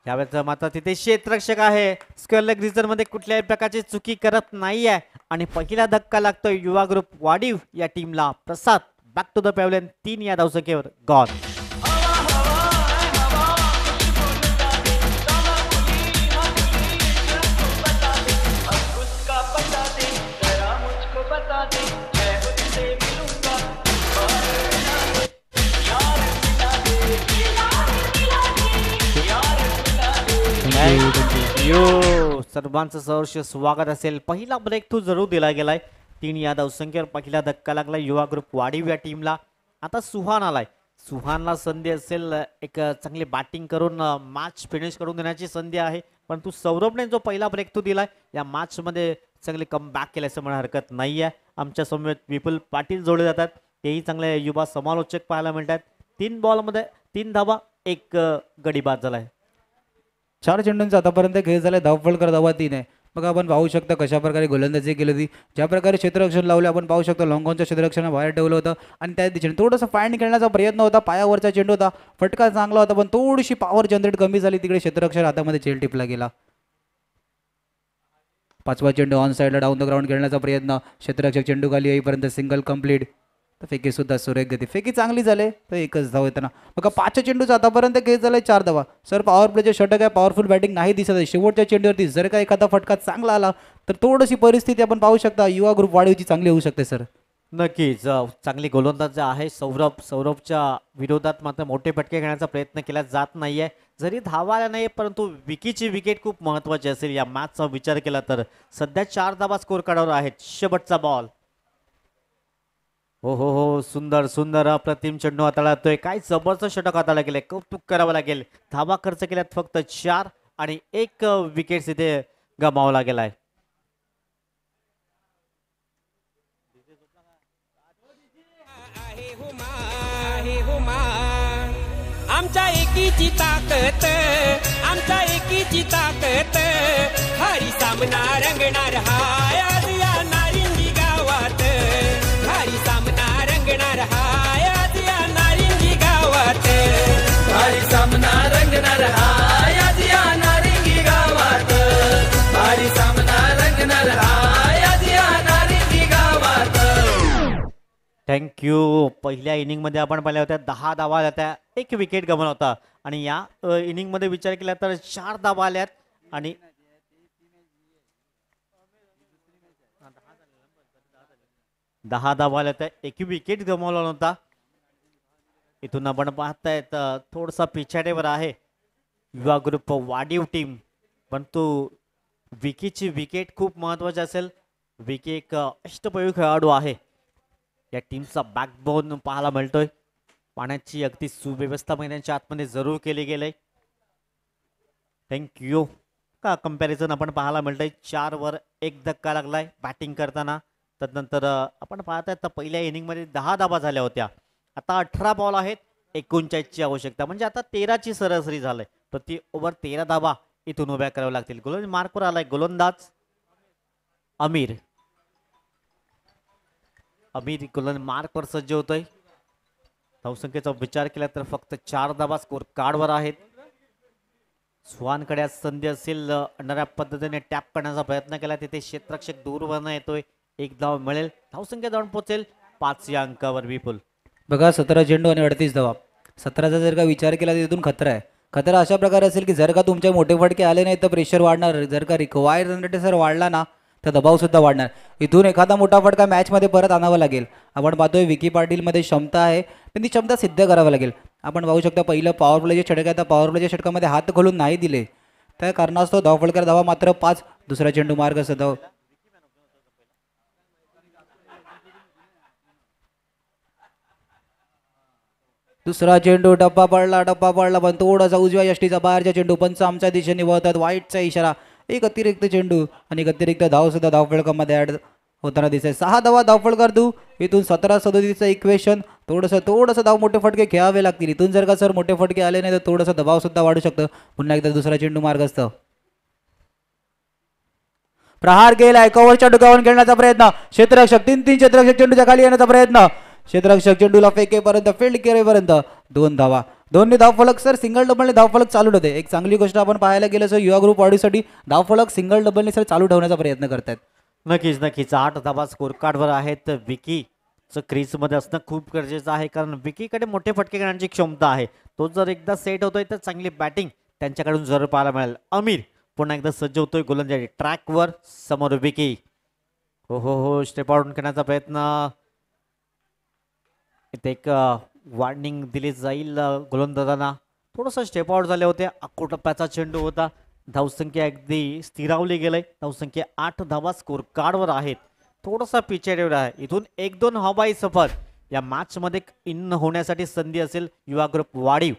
यावेळेस मात्र तिथे क्षेत्ररक्षक आहे. स्क्वेअर लेग रिजन मध्ये कुठल्याही प्रकारची चुकी करत नाहीये आणि पहिला धक्का लागतोय युवा ग्रुप वाडीव या टीमला. प्रसाद बॅक टू द पॅव्हलियन. 3 या धावसंख्येवर गॉन. सर्वांचं सहर्ष स्वागत असेल. पहिला ब्रेक थ्रू जरूर दिला गेलाय. 3 या धावसंख्येवर पहिला धक्का लागला युवा ग्रुप वाडीव या टीमला. आता सुहान आलाय. सुहानला संधी असेल एक चांगली बॅटिंग करून मॅच फिनिश करून देण्याची संधी आहे. परंतु सौरभने जो पहिला ब्रेक थ्रू दिलाय या मॅच मध्ये चांगले कम बॅक केल्याचं म्हणा हरकत नाही आहे. आमच्या समवेत विपुल पाटील जोडले जातात. तेही चांगले युवा समालोचक पाहायला मिळतात. 3 बॉलमध्ये 3 धावा 1 गडी बाद झालाय. 4 चेंडूंचा आतापर्यंत खेळ झाला. धावफलकर धावा 3 आहे. बघा आपण पाहू शकता कशा प्रकारे गोलंदाजी केली होती. ज्या प्रकारे क्षेत्ररक्षण लावले आपण पाहू शकतो. लॉंगॉनच्या क्षेत्ररक्षण बाहेर ठेवलं होतं आणि त्या दिशेने थोडंसं फाईंड खेळण्याचा प्रयत्न होता. पायावरचा चेंडू होता. फटका चांगला होता पण थोडीशी पॉवर जनरेट कमी झाली. तिकडे क्षेत्ररक्षण हातामध्ये चेल टिपला गेला. 5वा चेंडू ऑन साईडला डाऊन द ग्राउंड खेळण्याचा प्रयत्न. क्षेत्ररक्षक चेंडू खाली येईपर्यंत सिंगल कंप्लीट. तर फेकी सुद्धा सुरेख गती. फेकी चांगली झाले तर 1च धाव येताना. बघा 5 चेंडूचा आतापर्यंत खेळ झालाय 4 धावा. सर पॉवर प्लेचे षटक आहे. पॉवरफुल बॅटिंग नाही दिसत आहे. शेवटच्या चेंडूवरती जर का एखादा फटका चांगला आला तर थोडीशी परिस्थिती आपण पाहू शकता युवा ग्रुप वाढीवची चांगली होऊ शकते सर. नक्कीच चांगली गोलंदाज आहे सौरभच्या विरोधात मात्र मोठे फटके घेण्याचा प्रयत्न केला जात नाहीये. जरी धावा आल्या नाही परंतु विकीची विकेट खूप महत्वाची असेल या मॅचचा विचार केला तर. सध्या 4 धावा स्कोर कार्डवर आहेत. शेवटचा बॉल. हो सुंदर सुंदर अप्रतिम चेंडू हाताळतोय. काय जबरदस्त षटक हाताळला गेले. कौतुक करावं लागेल. धावा खर्च केल्यात फक्त 4 आणि 1 विकेट इथे गमावला गेलाय. एकीची ताकद आमच्या एकीची ताकद भारी सामना रंगणार हाय आज या नारिंगी गावात भारी सामना रंगणार हाय आज या नारिंगी गावात भारी सामना रंगणार हाय आज या नारिंगी गावात भारी सामना रंगणार हाय आज या नारिंगी गावात. थँक्यू. पहिल्या इनिंगमध्ये आपण पाहिल्या होत्या 10 धावा आल्या त्या, 1 विकेट गमावला होता. आणि या इनिंगमध्ये विचार केला तर 4 धावा आल्यात आणि 10 धावा आल्या त्या, 1 विकेट गमावला नव्हता. इथून आपण पाहतायत थोडासा पिछाडीवर आहे युवा ग्रुप वाडीव टीम, परंतु विकीची विकेट खूप महत्वाची असेल. विकी एक अष्टपैलू खेळाडू आहे. या टीमचा बॅकबोन पाहायला मिळतोय. पाण्याची अगदी सुव्यवस्था मैदानाच्या आतमध्ये जरूर केली गेली. थँक्यू. का कंपॅरिझन आपण पाहायला मिळतंय. 4 वर 1 धक्का लागलाय बॅटिंग करताना. तदनंतर आपण पाहताय तर पहिल्या इनिंगमध्ये 10 धावा झाल्या होत्या. आता 18 बॉल आहेत, 39ची आवश्यकता, म्हणजे आता 13ची सरासरी झालंय. प्रति ओव्हर 13 धावा इथून उभ्या कराव्या लागतील. गोलंदाज मार्कवर आलाय गोलंदाज अमीर. अमीर गोलंदाज मार्कवर सज्ज होतोय. धावसंख्येचा विचार केला तर फक्त 4 धावा स्कोर कार्डवर आहेत. स्वानकडे संधी असेल अंडर पद्धतीने टॅप करण्याचा प्रयत्न केला, तिथे क्षेत्ररक्षक दूरवरनं येतोय. 1 धाव मिळेल, धावसंख्या जाऊन पोहोचेल 5 या अंकावर. विपुल बघा 17 चेंडू आणि 38 धावा. 17चा जर का विचार केला तर तिथून खतरा आहे. खतरा अशा प्रकारे असेल की जर का तुमचे मोठे फटके आले नाही तर प्रेशर वाढणार. जर का रिक्वायर्ड रन रेट जर वाढला ना तर दबाव सुद्धा वाढणार. इथून एखादा मोठा फटका मॅचमध्ये परत आणावा लागेल. आपण पाहतोय विकी पाटीलमध्ये क्षमता आहे, पण ती क्षमता सिद्ध करावी लागेल. आपण पाहू शकता पहिलं पॉवर प्लेचे षटक आहे. त्या पॉवर प्लेच्या षटकामध्ये हात घालून नाही दिले, त्या कारणास्तव धावफलकार धावा मात्र 5. दुसरा चेंडू मार्ग सधाव. दुसरा चेंडू टप्पा पडला पण थोडासा उजव्या यष्टीचा बाहेरच्या चेंडू. पंच आमच्या दिशेने वळतात, वाईटचा इशारा. एक अतिरिक्त चेंडू आणि एक अतिरिक्त धाव सुद्धा धावफलकामध्ये ऍड होताना दिसत. 6 धावा धावफलकार देऊ. इथून 17-37 इक्वेशन. थोडंसं धाव मोठे फटके खेळावे लागतील. इथून जर का सर मोठे फटके आले नाही तर थोडासा दबाव सुद्धा वाढू शकतं. पुन्हा एकदा दुसरा चेंडू मार्गस्थ. प्रहार केलाय, कव्हरच्या डोक्यावर खेळण्याचा प्रयत्न. क्षेत्ररक्षक 3 क्षेत्ररक्षक चेंडूच्या खाली येण्याचा प्रयत्न. क्षेत्ररक्षक चेंडूला फेकेपर्यंत फील्ड केरेपर्यंत 2 धावा. दोन्ही धावफलक सर सिंगल डबलने धावफलक चालू ठेवते. एक चांगली गोष्ट आपण पाहायला गेलं सर युवा ग्रुप वाढीसाठी धावफलक सिंगल डबलने सर चालू ठेवण्याचा प्रयत्न करतात. नक्कीच 8 धावा स्कोर कार्डवर आहेत. विकीचं क्रीजमध्ये असणं खूप गरजेचं आहे, कारण विकीकडे मोठे फटके घेण्याची क्षमता आहे. तो जर एकदा सेट होतोय तर चांगली बॅटिंग त्यांच्याकडून जरूर पाहायला मिळेल. अमीर पुन्हा एकदा सज्ज होतोय गोलंदाजी ट्रॅकवर. समोर विकी. हो स्टेप आउट करण्याचा प्रयत्न. इथे एक वॉर्निंग दिली जाईल गोलंदाजांना. थोडंसं स्टेप आउट झाले होते. टप्प्याचा चेंडू होता. धावसंख्या अगदी स्थिरावली गेलंय. धावसंख्या 8 धावा स्कोर कार्डवर आहेत. थोडासा पिछाडीवर आहे. इथून 1-2 हवाई सफर या मॅच मध्ये इन होण्यासाठी संधी असेल युवा ग्रुप वाढीव.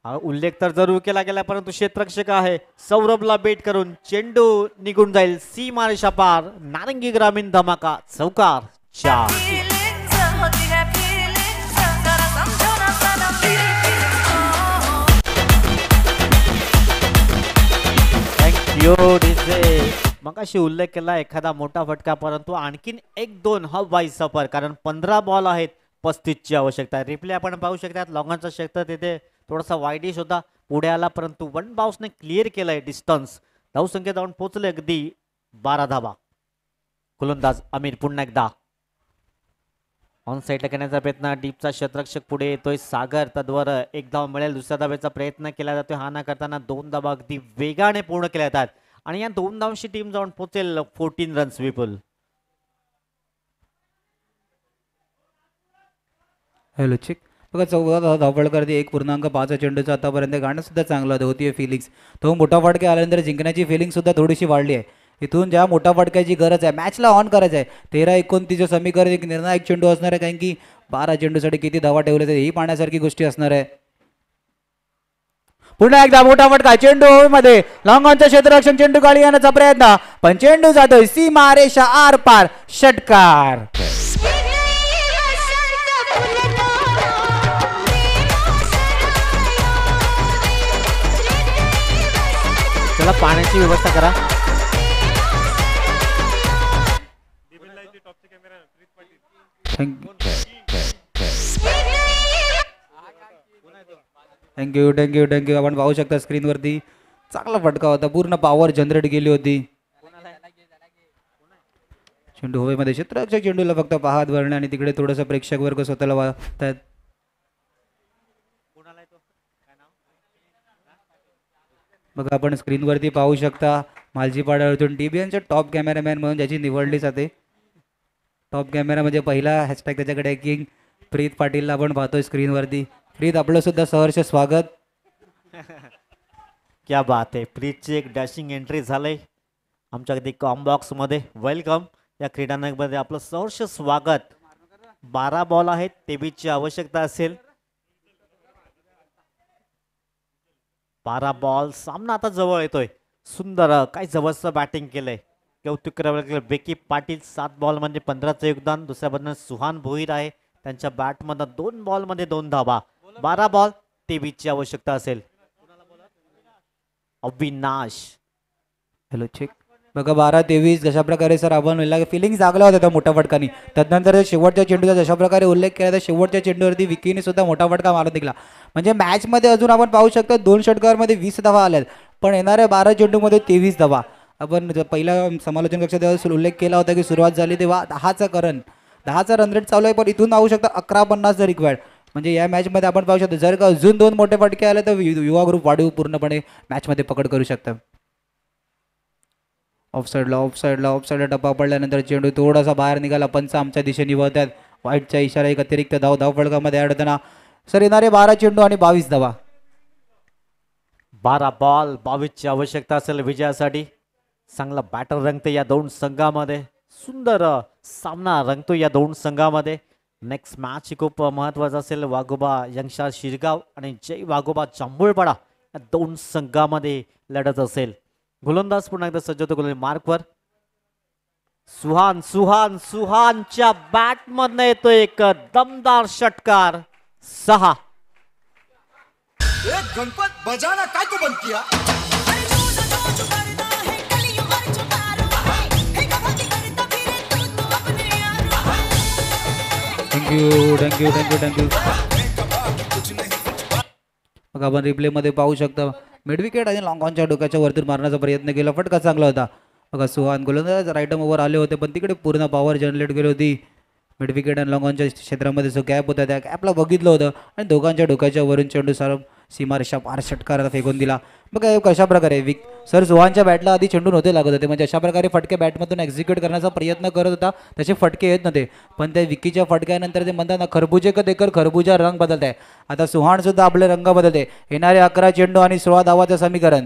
हा उल्लेख तर जरूर केला गेला, परंतु क्षेत्ररक्षक आहे. सौरभला बेट करून चेंडू निघून जाईल सीमारेषा पार. नारंगी ग्रामीण धमाका चौकार 4. feelings होती है feelings जरा समझो ना सनम थँक्यू डीजे. मगाशी उल्लेख केला एखादा मोठा फटका, परंतु आणखीन 1-2 हवाई सफर, कारण 15 बॉल आहेत, 35ची आवश्यकता आहे. रिप्ले आपण पाहू शकतात. लॉंगॉनचा क्षेत्र तिथे थोडासा वाईडिश होता, पुढे आला, परंतु 1 बाउन्सने क्लिअर केलाय डिस्टन्स. धावसंख्या जाऊन पोहोचले अगदी 12 धावा. गोलंदाज अमीर पुन्हा एकदा ऑन साईडला करण्याचा प्रयत्न. डीपचा क्षेत्ररक्षक पुढे येतोय. सागर तद्वर 1 धाव मिळेल. दुसऱ्या धावेचा प्रयत्न केला जातोय. हा ना करताना 2 धावा अगदी वेगाने पूर्ण केल्या जातात आणि या 2 धावांची टीम जाऊन पोहोचेल 14 रन्स. विपुल हॅलो चेक. बघा 14 धावफलकार 1.5 चेंडूचं आतापर्यंत गाणं सुद्धा चांगलं होती फिलिंग्स. तो मोठा फटके आल्यानंतर जिंकण्याची फिलिंग सुद्धा थोडीशी वाढली आहे. इथून ज्या मोठ्या फटक्याची गरज आहे, मॅचला ऑन करायचं आहे. 13-29 समीकरण एक निर्णायक चेंडू असणार आहे, कारण की 12 चेंडूसाठी किती धावा ठेवले ही पाहण्यासारखी गोष्टी असणार आहे. पुन्हा एकदा मोठा फटका. चेंडू मध्ये लॉंगॉनचं क्षेत्ररक्षण चेंडू गाडी येण्याचा प्रयत्न, पण चेंडू जातोय सीमारेषा आर पार. षटकार. चला पाण्याची व्यवस्था करा. Thank you thank you thank you. आपण पाहू शकता स्क्रीनवरती चांगला फटका होता, पूर्ण पॉवर जनरेट केली होती. चेंडू हवेमध्ये क्षेत्ररक्षक चेंडूला फक्त पाहत वळणे आणि तिकडे थोडंसं प्रेक्षक वर्ग स्वतःला वाटतात. बघा आपण स्क्रीनवरती पाहू शकता मालजीपाड्यावरून TBNचे टॉप कॅमेरामॅन म्हणून ज्याची निवडली जाते. टॉप कॅमेरा म्हणजे पहिला हॅशटॅग त्याच्याकडे किंग प्रीत पाटीलला आपण पाहतोय स्क्रीनवरती. प्रीत आपलं सुद्धा सहर्ष स्वागत. क्या बात आहे. प्रीतची एक डॅशिंग एंट्री झालंय आमच्या अगदी कॉम्बॉक्समध्ये. वेलकम. या क्रीडानगरमध्ये आपलं सहर्ष स्वागत. 12 बॉल आहेत, तेबीची आवश्यकता असेल. 12 बॉल. सामना आता जवळ येतोय. सुंदर काय जबरदस्त बॅटिंग केलंय. कौतुक करावं लागेल बेकी पाटील. 7 बॉल म्हणजे 15चं योगदान. दुसऱ्या बाजूने सुहान भोईर आहे, त्यांच्या बॅटमधनं 2 बॉलमध्ये 2 धाबा. 12 बॉल, 23ची आवश्यकता असेल. अविनाश. Hello check. बघा 12-23 जशा प्रकारे सर आपण फिलिंग जागला होता त्या मोठ्या फटकानी. त्यानंतर शेवटच्या चेंडूचा जशा प्रकारे उल्लेख केला तर शेवटच्या चेंडूवरती विकीने सुद्धा मोठा फटका मारून दिला. म्हणजे मॅचमध्ये अजून आपण पाहू शकतो 2 षटकांमध्ये 20 धावा आल्यात, पण येणाऱ्या 12 चेंडूमध्ये 23 धावा. आपण पहिल्या समालोचन कक्षात तेव्हा उल्लेख केला होता की सुरुवात झाली तेव्हा 10चा रन रेट चालू आहे, पण इथून पाहू शकता 11-50 रिक्वायर्ड. म्हणजे या मॅचमध्ये आपण पाहू शकतो जर का अजून 2 मोठे फटके आले तर युवा ग्रुप वाढीव पूर्णपणे मॅचमध्ये पकड करू शकतं. ऑफसाईडला टप्पा पडल्यानंतर चेंडू थोडासा बाहेर निघाला. पंच आमच्या दिशेने वळतात. वाईटचा इशारा. एक अतिरिक्त धाव फळकामध्ये ॲड होताना सर येणारे 12 चेंडू आणि 22 धावा. 12 बॉल, 22ची आवश्यकता असेल विजयासाठी. चांगला बॅटर रंगते या 2 संघामध्ये. सुंदर सामना रंगतो या 2 संघामध्ये. नेक्स्ट मॅच खूप महत्वाचा असेल. वाघोबा यंगशार शिरगाव आणि जय वाघोबा जांभूळपाडा या 2 संघामध्ये लढत असेल. गोलंदाज पुन्हा एकदा सज्ज होतो गोलंदाज मार्कवर. सुहानच्या बॅट मधनं येतो एक दमदार षटकार. 6. गणपत बजाना काय तो बंद किया. थँक्यू. मग आपण रिप्ले मध्ये पाहू शकता मिड विकेट आणि लॉंग ऑनच्या डोक्याच्या वरतून मारण्याचा प्रयत्न केला. फटका चांगला होता. बघा सुहान गोलंदाज राईट ओव्हर आले होते, पण तिकडे पूर्ण पॉवर जनरेट केली होती. मिड विकेट आणि लॉंग ऑनच्या क्षेत्रामध्ये जो गॅप होता त्या गॅपला बघितलं होतं आणि दोघांच्या डोक्याच्या वरून चेंडू सर सीमारेषा पार षटकाराला फेकून दिला. मग कशा प्रकारे सर सुहानच्या बॅटला आधी चेंडू नव्हते लागत होते, म्हणजे अशा प्रकारे फटके बॅटमधून एक्झिक्यूट करण्याचा प्रयत्न करत होता. त्याचे फटके येत नव्हते, पण त्या विकीच्या फटक्यानंतर ते म्हणतात ना खरबुजे का देकर खरबुजा रंग बदलत आहे. आता सुहान सुद्धा आपले रंग बदलते. येणारे 11 चेंडू आणि 16 धावाचं समीकरण.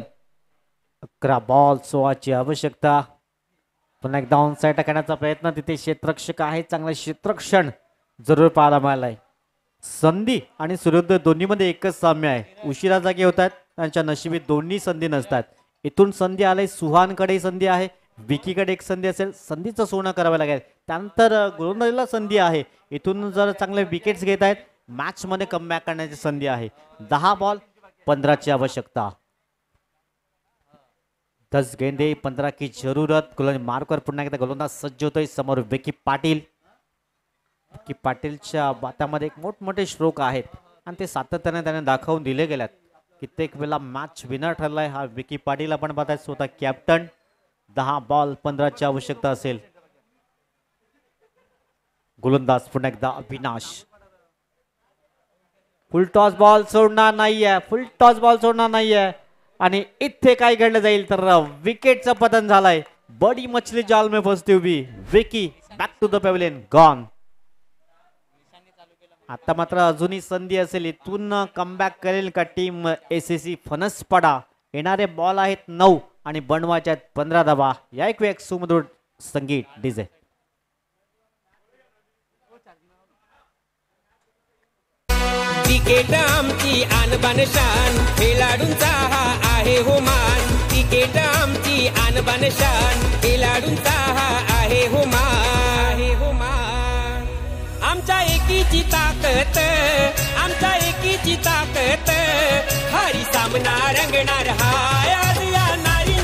11 बॉल 16ची आवश्यकता. पुन्हा एकदा ऑन साईड टाकण्याचा प्रयत्न. तिथे क्षेत्ररक्षक आहे. चांगलं क्षेत्ररक्षण जरूर पाहायला मिळालंय. संधी आणि सूर्योदय दोन्हीमध्ये एकच साम्य आहे. उशिरा जागे होतात, त्यांच्या नशिबी दोन्ही संधी नसतात. इथून संधी आले. सुहानकडे संधी आहे, विकीकडे एक संधी असेल. संधीचं सोनं करावं लागेल. त्यानंतर गोलंदाजीला संधी आहे. इथून जर चांगले विकेट्स घेत आहेत मॅचमध्ये कमबॅक करण्याची संधी आहे. 10 बॉल 15ची आवश्यकता. 10 गेंदे 15 की जरूरत. गोलंदाज मार्कवर पुन्हा एकदा गोलंदाज सज्ज होतोय. समोर विकी पाटील. विकी पाटीलच्या बातामध्ये एक मोठमोठे स्ट्रोक आहेत आणि ते सातत्याने त्याने दाखवून दिले गेल्यात. कित्येक वेळेला मॅच विनर ठरलाय हा विकी पाटील. आपण पाहताय स्वतः कॅप्टन. 10 बॉल 15ची आवश्यकता असेल. गोलंदाज पुन्हा एकदा अविनाश. फुल टॉस बॉल सोडणार नाहीये. आणि इथे काय घडलं जाईल तर विकेटचं पतन झालंय. बडी मछली जाल में फसती हुई Vicky back to the pavilion gone. आता मात्र अजूनही संधी असेल. इथून कमबॅक करेल का टीम SSC फणसपाडा. येणारे बॉल आहेत 9 आणि बनवायचे आहेत 15 धावा. या एक सुमधुर संगीत डीजे. क्रिकेट आमची आणबान शान, खेळाडूंचा हा आहे हो मान. क्रिकेट आमची आणबान शान, खेळाडूंचा हा आहे हो मान. आमच्या एकीची ताकद, आमच्या एकीची ताकद. हरी सामना रंगणार हाय आज या नारी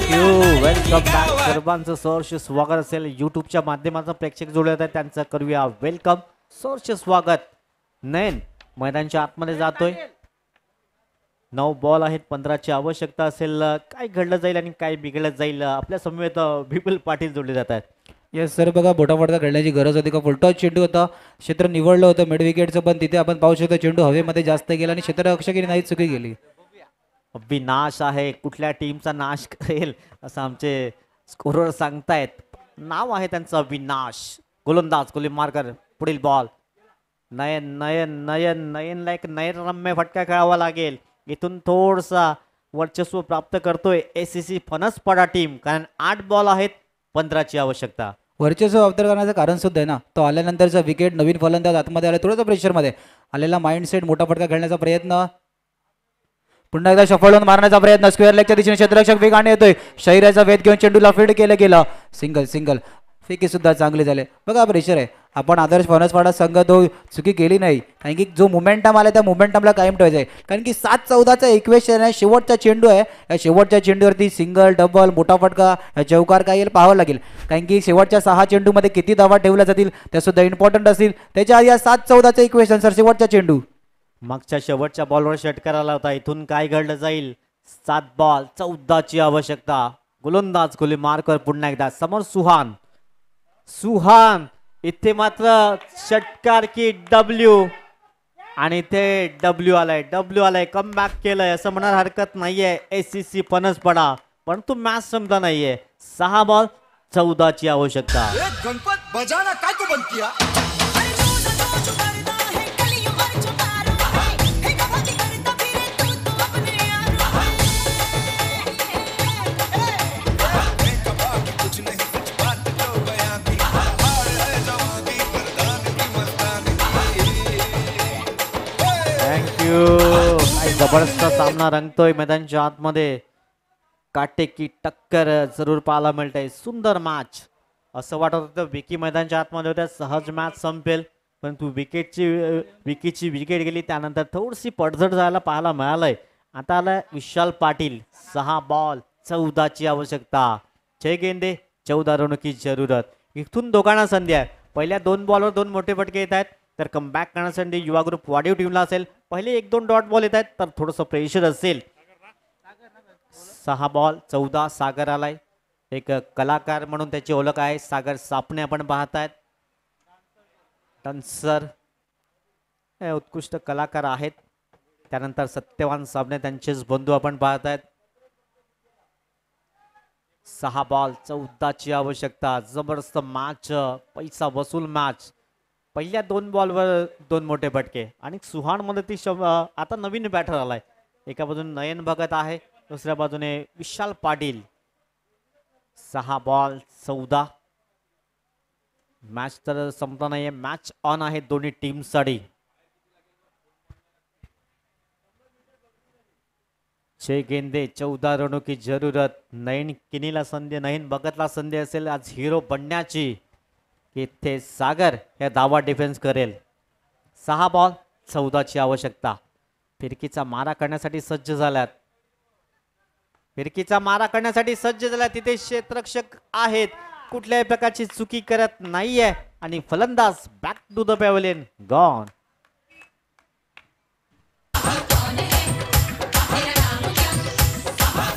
थँक्यू वेलकम बॅक सर्वांचं सहर्ष स्वागत असेल यूट्यूबच्या माध्यमातून प्रेक्षक जोडले आहेत त्यांचं करूया वेलकम सहर्ष स्वागत. नयन मैदानाच्या आतमध्ये जातोय. 9 बॉल आहेत 15ची आवश्यकता असेल. काय घडलं जाईल आणि काय बिघडलं जाईल आपल्या समवेत विपुल पाटील जोडले जात आहेत. येस सर, बघा बोटाफोटा खेळण्याची गरज होती का? फुलटॉस चेंडू होता, क्षेत्र निवडलं होतं मिड विकेटचं, पण तिथे आपण पाहू शकतो चेंडू हवेमध्ये जास्त गेला आणि क्षेत्ररक्षकाने नाही चुकी गेली. विनाश आहे, कुठल्या टीमचा नाश करेल असं आमचे स्कोरर सांगतायत. नाव आहे त्यांचं विनाश. गोलंदाज गोली मार्कर. पुढील बॉल. नयन नयन नयन नयनला एक नयनरम्य फटका खेळावा लागेल. इथून थोडसा वर्चस्व प्राप्त करतोय ACC फणसपाडा टीम, कारण 8 बॉल आहेत 15ची आवश्यकता. वर्चस्व वापर करण्याचं कारण सुद्धा आहे ना, तो आल्यानंतरचा विकेट नवीन फलंदाज आतमध्ये आला, थोडंसं प्रेशरमध्ये आलेला माइंडसेट, मोठा फटका खेळण्याचा प्रयत्न, पुन्हा एकदा शफल होऊन मारण्याचा प्रयत्न. स्क्वेअर लेगच्या दिशेने क्षेत्ररक्षक वेगाने येतोय. शरीराचा वेध घेऊन चेंडूला फीड केलं गेलं. सिंगल सिंगल फेकी सुद्धा चांगले झाले. बघा प्रेशर आहे. आपण आदर्श फणसपाडा संघ तो चुकी केली नाही, कारण की जो मोमेंटम आला त्या मोमेंटमला कायम ठेवायचं आहे. कारण की 7-14चा इक्वेशन आहे. शेवटचा चेंडू आहे. या शेवटच्या चेंडूवरती सिंगल डबल मोठा फटका चौकार काय येईल पाहावं लागेल, कारण की शेवटच्या 6 चेंडूमध्ये किती धावा ठेवल्या जातील त्या सुद्धा इम्पॉर्टंट असतील. त्याच्या आधी या 7-14चा इक्वेशन सर, शेवटचा चेंडू मागच्या शेवटच्या बॉलवर षटकार आला होता. इथून काय घडलं जाईल? 7 बॉल 14ची आवश्यकता. गोलंदाज गोली मार्कर पुन्हा एकदा समोर सुहान. सुहान इथे मात्र षटकार की W, आणि ते W आलाय कमबॅक केलंय असं म्हणायला हरकत नाहीये ACC फणसपाडा, परंतु मॅच संपला नाहीये. 6 बॉल 14ची आवश्यकता. एक गणपत बजाना काय को बंद किया? थँक्यू. काही जबरदस्त सामना रंगतोय मैदानाच्या आतमध्ये. काटेकी टक्कर जरूर पाहायला मिळते. सुंदर मॅच. असं वाटत होतं विकी मैदानाच्या आतमध्ये होत्या, सहज मॅच संपेल, परंतु विकीची विकेट गेली. त्यानंतर थोडीशी पडझड जायला पाहायला मिळालंय. आता आलाय विशाल पाटील. 6 बॉल 14ची आवश्यकता. 6 गेंदे 14 रनों की जरूरत. इथून दोघांना संधी आहे. पहिल्या 2 बॉलवर 2 मोठे फटके येत आहेत, तर कमबॅक करण्यासाठी युवा ग्रुप वाढीव टीमला असेल. पहिले 1-2 डॉट बॉल येत आहेत, तर थोडंसं प्रेशर असेल. 6 बॉल 14. सागर आलाय. एक कलाकार म्हणून त्याची ओळख आहे. सागर सापणे आपण पाहतायत. टन्सर हे उत्कृष्ट कलाकार आहेत. त्यानंतर सत्यवान साबणे त्यांचेच बंधू आपण पाहतायत. 6 बॉल 14ची आवश्यकता. जबरदस्त मॅच, पैसा वसूल मॅच. पहिल्या 2 बॉलवर 2 मोठे फटके, आणि सुहान मध्ये ती आता नवीन बॅटर आलाय. एका बाजूने नयन भगत आहे, दुसऱ्या बाजूने विशाल पाटील. 6 बॉल 14. मॅच तर संपला नाहीये, मॅच ऑन आहे दोन्ही टीमसाठी. 6 गेंदे 14 रनों की जरूरत. नयन किनीला संधी, नयन भगतला संधी असेल आज हिरो बनण्याची, की इथे सागर हे धावा डिफेन्स करेल. 6 बॉल 14ची आवश्यकता. फिरकीचा मारा करण्यासाठी सज्ज झाल्यात. तिथे क्षेत्ररक्षक आहेत, कुठल्याही प्रकारची चुकी करत नाहीये, आणि फलंदाज back to the pavilion gone.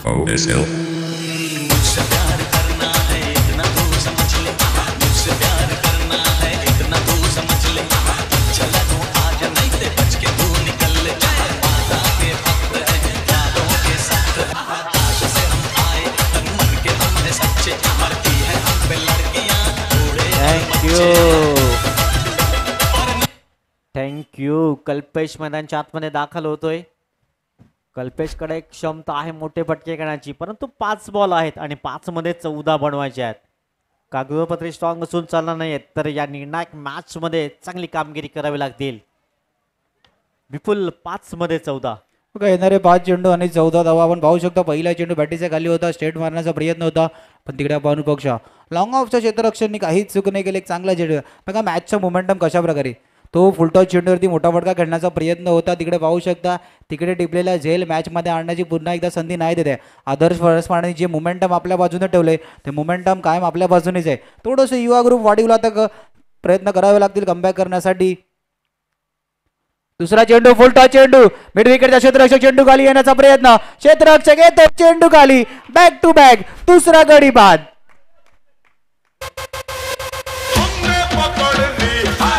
OSL. Thank you. Kalpesh मैदानाच्या आतमध्ये दाखल होतोय. कल्पेशकडे एक क्षमता आहे मोठे फटके करण्याची, परंतु 5 बॉल आहेत आणि 5 मध्ये 14 बनवायचे आहेत. कागदोपत्री स्ट्रॉंग असून चालणार नाहीत, तर या निर्णायक मॅच मध्ये चांगली कामगिरी करावी लागतील. विपुल 5 मध्ये 14. बघा येणारे 5 चेंडू आणि 14 धावा आपण पाहू शकतो. पहिला चेंडू बॅटीच्या खाली होता, स्ट्रेट मारण्याचा प्रयत्न होता, पण तिकडे आपण पक्ष लॉंग ऑफच्या क्षेत्ररक्षकांनी काहीच चूक नाही केली. एक चांगला चेंडू. बघा मॅचचा मोमेंटम कशा प्रकारे तो फुलटॉस चेंडूवरती मोठा फटका खेळण्याचा प्रयत्न होता. तिकडे पाहू शकता तिकडे टिपलेला झेल मॅचमध्ये आणण्याची पुन्हा एकदा संधी नाही देते. आदर्श परसपाण्याने जे मोमेंटम आपल्या बाजूने ठेवले ते मोमेंटम कायम आपल्या बाजूनेच आहे. थोडंसं युवा ग्रुप वाढीवला तर प्रयत्न करावे लागतील कमबॅक करण्यासाठी. दुसरा चेंडू फुलटॉस चेंडू मिड विकेटचा क्षेत्ररक्षक चेंडू खाली येण्याचा प्रयत्न. क्षेत्ररक्षक येतो चेंडू खाली. बॅक टू बॅक दुसरा गडी बाद. हमने पकड़ ली है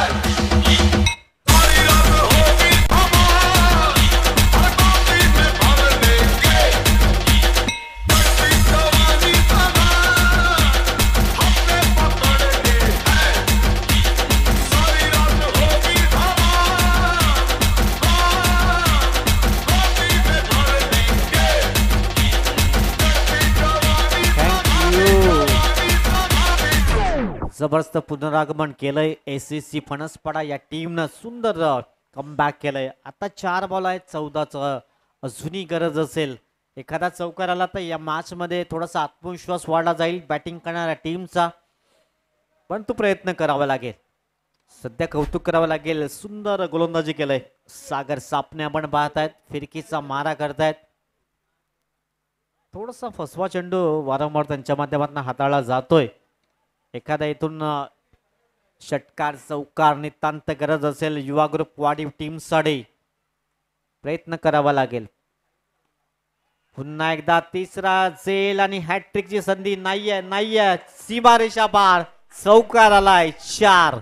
सारी रात होगी हमारी हरकती में भर लेंगे कटी जवानी समा हमने पकड़ ली है सारी रात होगी हमारी हरकती में भर लेंगे कटी जवानी जबरदस्त पुनरागमन केलंय एसीसी फणसपाडा या टीमनं. सुंदर कमबॅक केलंय. आता 4 बॉल आहेत 14चं. अजूनही गरज असेल एखादा चौकार आला तर या मॅच मध्ये थोडासा आत्मविश्वास वाढला जाईल बॅटिंग करणाऱ्या टीमचा. पण तो प्रयत्न करावा लागेल. सध्या कौतुक करावं लागेल. सुंदर गोलंदाजी केलंय सागर सापणे. आपण पाहतायत फिरकीचा मारा करतायत. थोडासा फसवा चेंडू वारंवार त्यांच्या माध्यमातून हाताळला जातोय. एखादा इथून षटकार चौकार नितांत गरज असेल युवा ग्रुप वाढीव टीमसाठी प्रयत्न करावा लागेल. पुन्हा एकदा तिसरा झेल आणि हॅट्रिकची संधी नाहीये. सीमारेषा पार चौकार आलाय 4.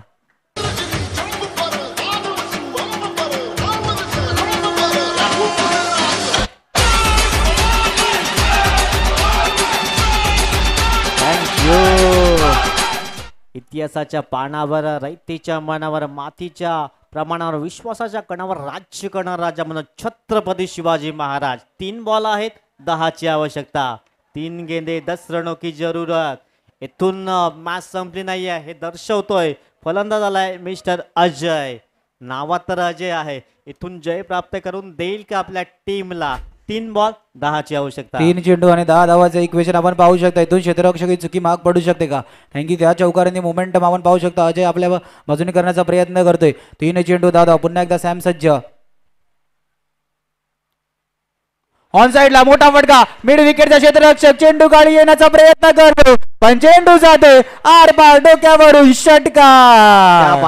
इतिहासाच्या पानावर रयतेच्या मनावर मातीच्या प्रमाणावर विश्वासाच्या कणावर राज्य करणारा राजा म्हणून छत्रपती शिवाजी महाराज. 3 बॉल आहेत 10ची आवश्यकता. 3 गेंदे 10 रनों की जरूरत. इथून मॅच संपली नाहीये हे दर्शवतोय फलंदाज आलाय मिस्टर अजय. नावात तर अजय आहे. इथून जय प्राप्त करून देईल का आपल्या टीमला. 3 बॉल 10ची आवश्यकता. 3 चेंडू आणि 10 धावाचं इक्वेशन आपण पाहू शकता. इथून क्षेत्ररक्षक चुकी माग पडू शकते का कारण की त्या चौकारांनी मोमेंटम आपण पाहू शकता. अजय आपल्या बाजूने करण्याचा प्रयत्न करतोय. 3 चेंडू 10 धावा. पुन्हा एकदा सॅम सज्ज ऑन साइडला मोठा फटका. मिड विकेटचा क्षेत्ररक्षक चेंडू खाली येण्याचा प्रयत्न करतो पण चेंडू जाते आर पार डोक्यावरून षटकार.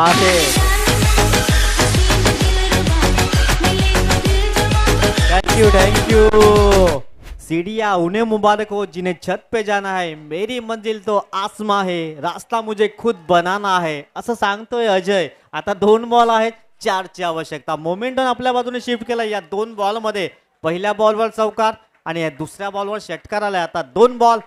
Thank you. सीढ़ियाँ उन्हें मुबारक हो जिन्हें छत पे जाना है. मेरी मंजिल तो आसमां है. रास्ता मुझे खुद बनाना है असं सांगतोय अजय. आता 2 बॉल आहेत 4ची आवश्यकता. मोमेंटम आपल्या बाजूने शिफ्ट केला या 2 बॉलमध्ये. पहिल्या बॉलवर चौकार आणि दुसऱ्या बॉलवर षटकार आलाय. आता 2 बॉल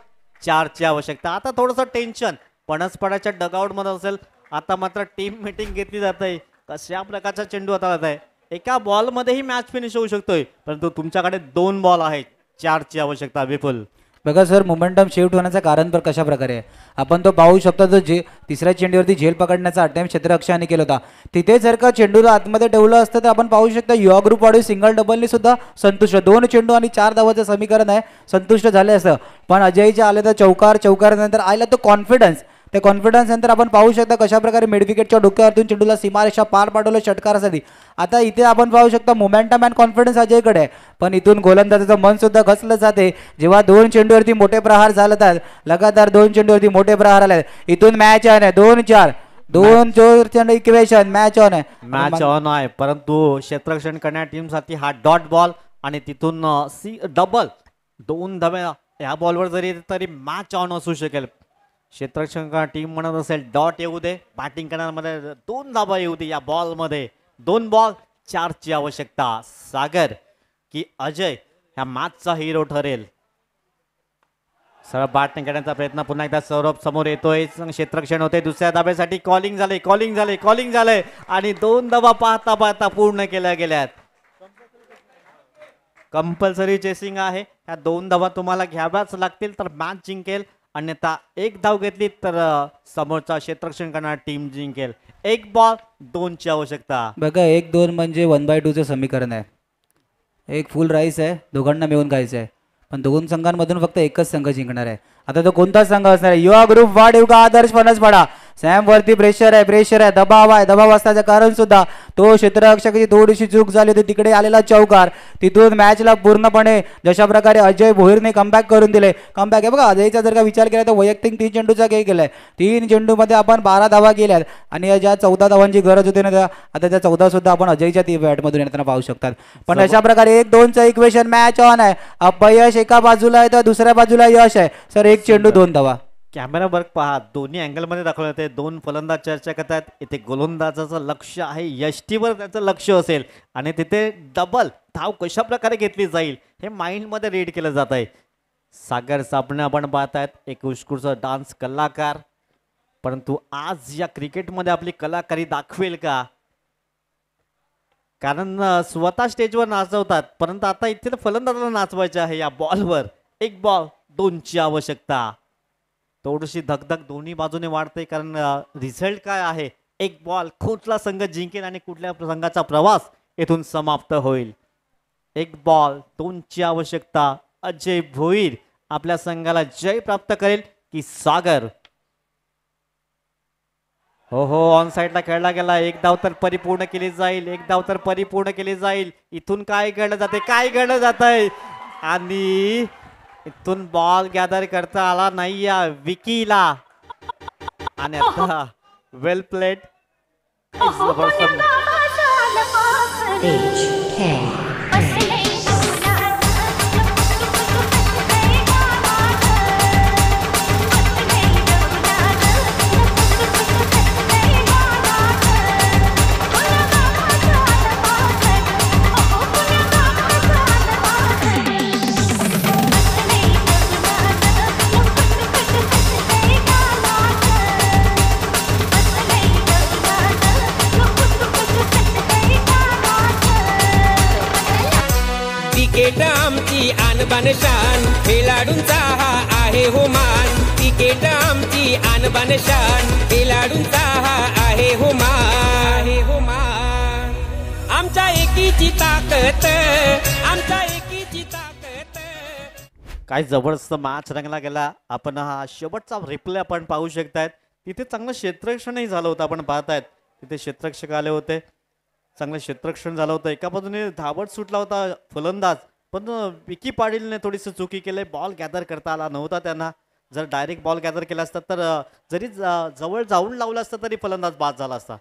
4ची आवश्यकता. आता थोडंसं टेन्शन पणसपाड्याच्या डगआउट मध्ये असेल. आता मात्र टीम मीटिंग घेतली जाते. कशा प्रकारचा चेंडू आता जात आहे. एका बॉल मध्येही मॅच फिनिश होऊ शकतोय परंतु तुमच्याकडे 2 बॉल आहेत 4ची आवश्यकता. विपुल बघा सर मोमेंटम शिफ्ट होण्याचं कारण पण कशा प्रकारे आहे आपण तो पाहू शकतो. जो जे तिसऱ्या चेंडूवरती झेल पकडण्याचा अटेम्प्ट क्षेत्ररक्षकाने केला होता तिथे जर का चेंडूला आतमध्ये ठेवलं असतं तर आपण पाहू शकता युवा ग्रुप वाढीव सिंगल डबलनी सुद्धा संतुष्ट. 2 चेंडू आणि 4 धावाचं समीकरण आहे. संतुष्ट झाले असतं पण अजयच्या आले तर चौकारानंतर आला तो कॉन्फिडन्स. त्या कॉन्फिडन्स नंतर आपण पाहू शकता कशा प्रकारे मिड विकेटच्या डोक्यावरतून चेंडूला सीमारेषा पार पाडवलं षटकारासाठी. आता इथे आपण पाहू शकता मोमेंटम अँड कॉन्फिडन्स अजयकडे आहे पण इथून गोलंदाजाचं मन सुद्धा घसलं जाते जेव्हा 2 चेंडूवरती मोठे प्रहार झालतात. लगातार 2 चेंडूवरती मोठे प्रहार आले. इथून मॅच ऑन आहे 2-4. 2 इक्वेशन मॅच ऑन आहे. मॅच ऑन आहे परंतु क्षेत्ररक्षण करणाऱ्या टीमसाठी हा डॉट बॉल आणि तिथून डबल 2 धावे या बॉलवर जरी तरी मॅच ऑन असू शकेल. क्षेत्ररक्षण टीम म्हणत असेल डॉट येऊ दे. बॅटिंग करण्यामध्ये 2 धावा येऊ दे या बॉल मध्ये. 2 बॉल 4ची आवश्यकता. सागर की अजय ह्या मॅचचा हिरो ठरेल. सरळ बॅटिंग करण्याचा प्रयत्न पुन्हा एकदा सौरभ समोर येतोय. क्षेत्ररक्षण होते. दुसऱ्या धाब्यासाठी कॉलिंग झाले आणि 2 धावा पाहता पूर्ण केल्या गेल्यात. कंपल्सरी चेसिंग आहे. ह्या 2 धावा तुम्हाला घ्याव्याच लागतील तर मॅच जिंकेल. अन्यथा 1 धाव घेतली तर समोरचा क्षेत्ररक्षण करणारी टीम जिंकेल. 1 बॉल 2ची आवश्यकता. बघा 1-2 म्हणजे 1/2चं समीकरण आहे. एक फुल राईस आहे दोघांना मिळून खायचं आहे पण 2 संघांमधून फक्त एकच संघ जिंकणार आहे. आता तो कोणता संघ असणार आहे. युवा ग्रुप वाढीव का आदर्श फणसपाडा. सॅम वरती प्रेशर आहे दबाव असल्याचं कारण सुद्धा तो क्षेत्ररक्षकाची थोडीशी चूक झाली होती, तिकडे आलेला चौकार तिथून मॅचला पूर्णपणे जशा प्रकारे अजय भोईरने कमबॅक करून दिले. कमबॅक आहे बघा, अजयचा जर का विचार केला तर वैयक्तिक 3 चेंडूचा खेळ केलाय. 3 चेंडूमध्ये आपण 12 धावा केल्यात आणि ज्या 14 धावांची गरज होती ना आता त्या 14 सुद्धा आपण अजयच्या ती बॅटमधून येताना पाहू शकतात. पण अशा प्रकारे 1-2चं इक्वेशन मॅच ऑन आहे. अपयश एका बाजूला आहे तर दुसऱ्या बाजूला यश आहे. सर 1 चेंडू 2 धावा. कॅमेरा वर्क पहा, दोन्ही अँगलमध्ये दाखवलं ते 2 फलंदाज चर्चा करतात. इथे गोलंदाजाचं लक्ष आहे, यष्टीवर त्याचं लक्ष असेल आणि तिथे डबल धाव कशा प्रकारे घेतली जाईल हे माइंडमध्ये रीड केलं जात आहे. सागर सापणे आपण पाहतायत, एक उत्कृष्ट डान्स कलाकार, परंतु आज या क्रिकेटमध्ये आपली कलाकारी दाखवेल का? कारण स्वतः स्टेजवर नाचवतात, परंतु आता इथे फलंदाजाला नाचवायचे आहे. या बॉलवर 1 बॉल 2ची आवश्यकता. थोडीशी धकधक दोन्ही बाजूने वाढते, कारण रिझल्ट काय आहे, 1 बॉल कुठला संघ जिंकेल आणि कुठल्या संघाचा प्रवास येथून समाप्त होईल. 1 बॉल 2ची आवश्यकता. अजय भोईर आपल्या संघाला जय प्राप्त करेल की सागर? हो ऑन साईडला खेळला गेला. 1 धाव तर परिपूर्ण केली जाईल, 1 धाव तर परिपूर्ण केली जाईल. इथून काय घडलं जात आहे आणि इथून बॉल गॅदर करता आला नाही या विकीला. आणि आता वेल प्लेड. क्रिकेट आमची आणबान शान, खेळाडूंचा हा आहे हो मान. क्रिकेट आमची आणबान शान, खेळाडूंचा हा आहे हो मान. आमच्या एकीची ताकद, आमच्या एकीची ताकद. काय जबरदस्त मॅच रंगला गेला. आपण हा शेवटचा रिप्ले आपण पाहू शकतायत. तिथे चांगलं क्षेत्ररक्षणही झालं होतं, आपण पाहतायत तिथे क्षेत्ररक्षक आले होते, चांगलं क्षेत्ररक्षण झालं होतं. एका बाजूने धावत सुटला होता फलंदाज, पण विकी पाटीलने थोडीशी चुकी केली. बॉल गॅदर करता आला नव्हता त्यांना. जर डायरेक्ट बॉल गॅदर केला असता तर जरी जवळ जाऊन लावला असता तरी फलंदाज बाद झाला असता,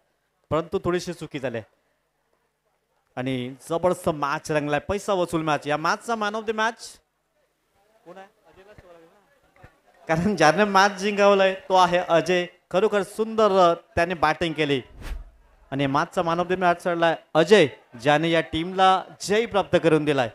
परंतु थोडीशी चुकी झाली. आणि जबरदस्त मॅच रंगलाय, पैसा वसूल मॅच. या मॅचचा मॅन ऑफ द मॅच कोण आहे? कारण ज्याने मॅच जिंकवलंय तो आहे अजय. खरोखर सुंदर त्याने बॅटिंग केली आणि मॅचचा मॅन ऑफ द मॅच ठरलाय अजय, ज्याने या टीमला जय प्राप्त करून दिलाय.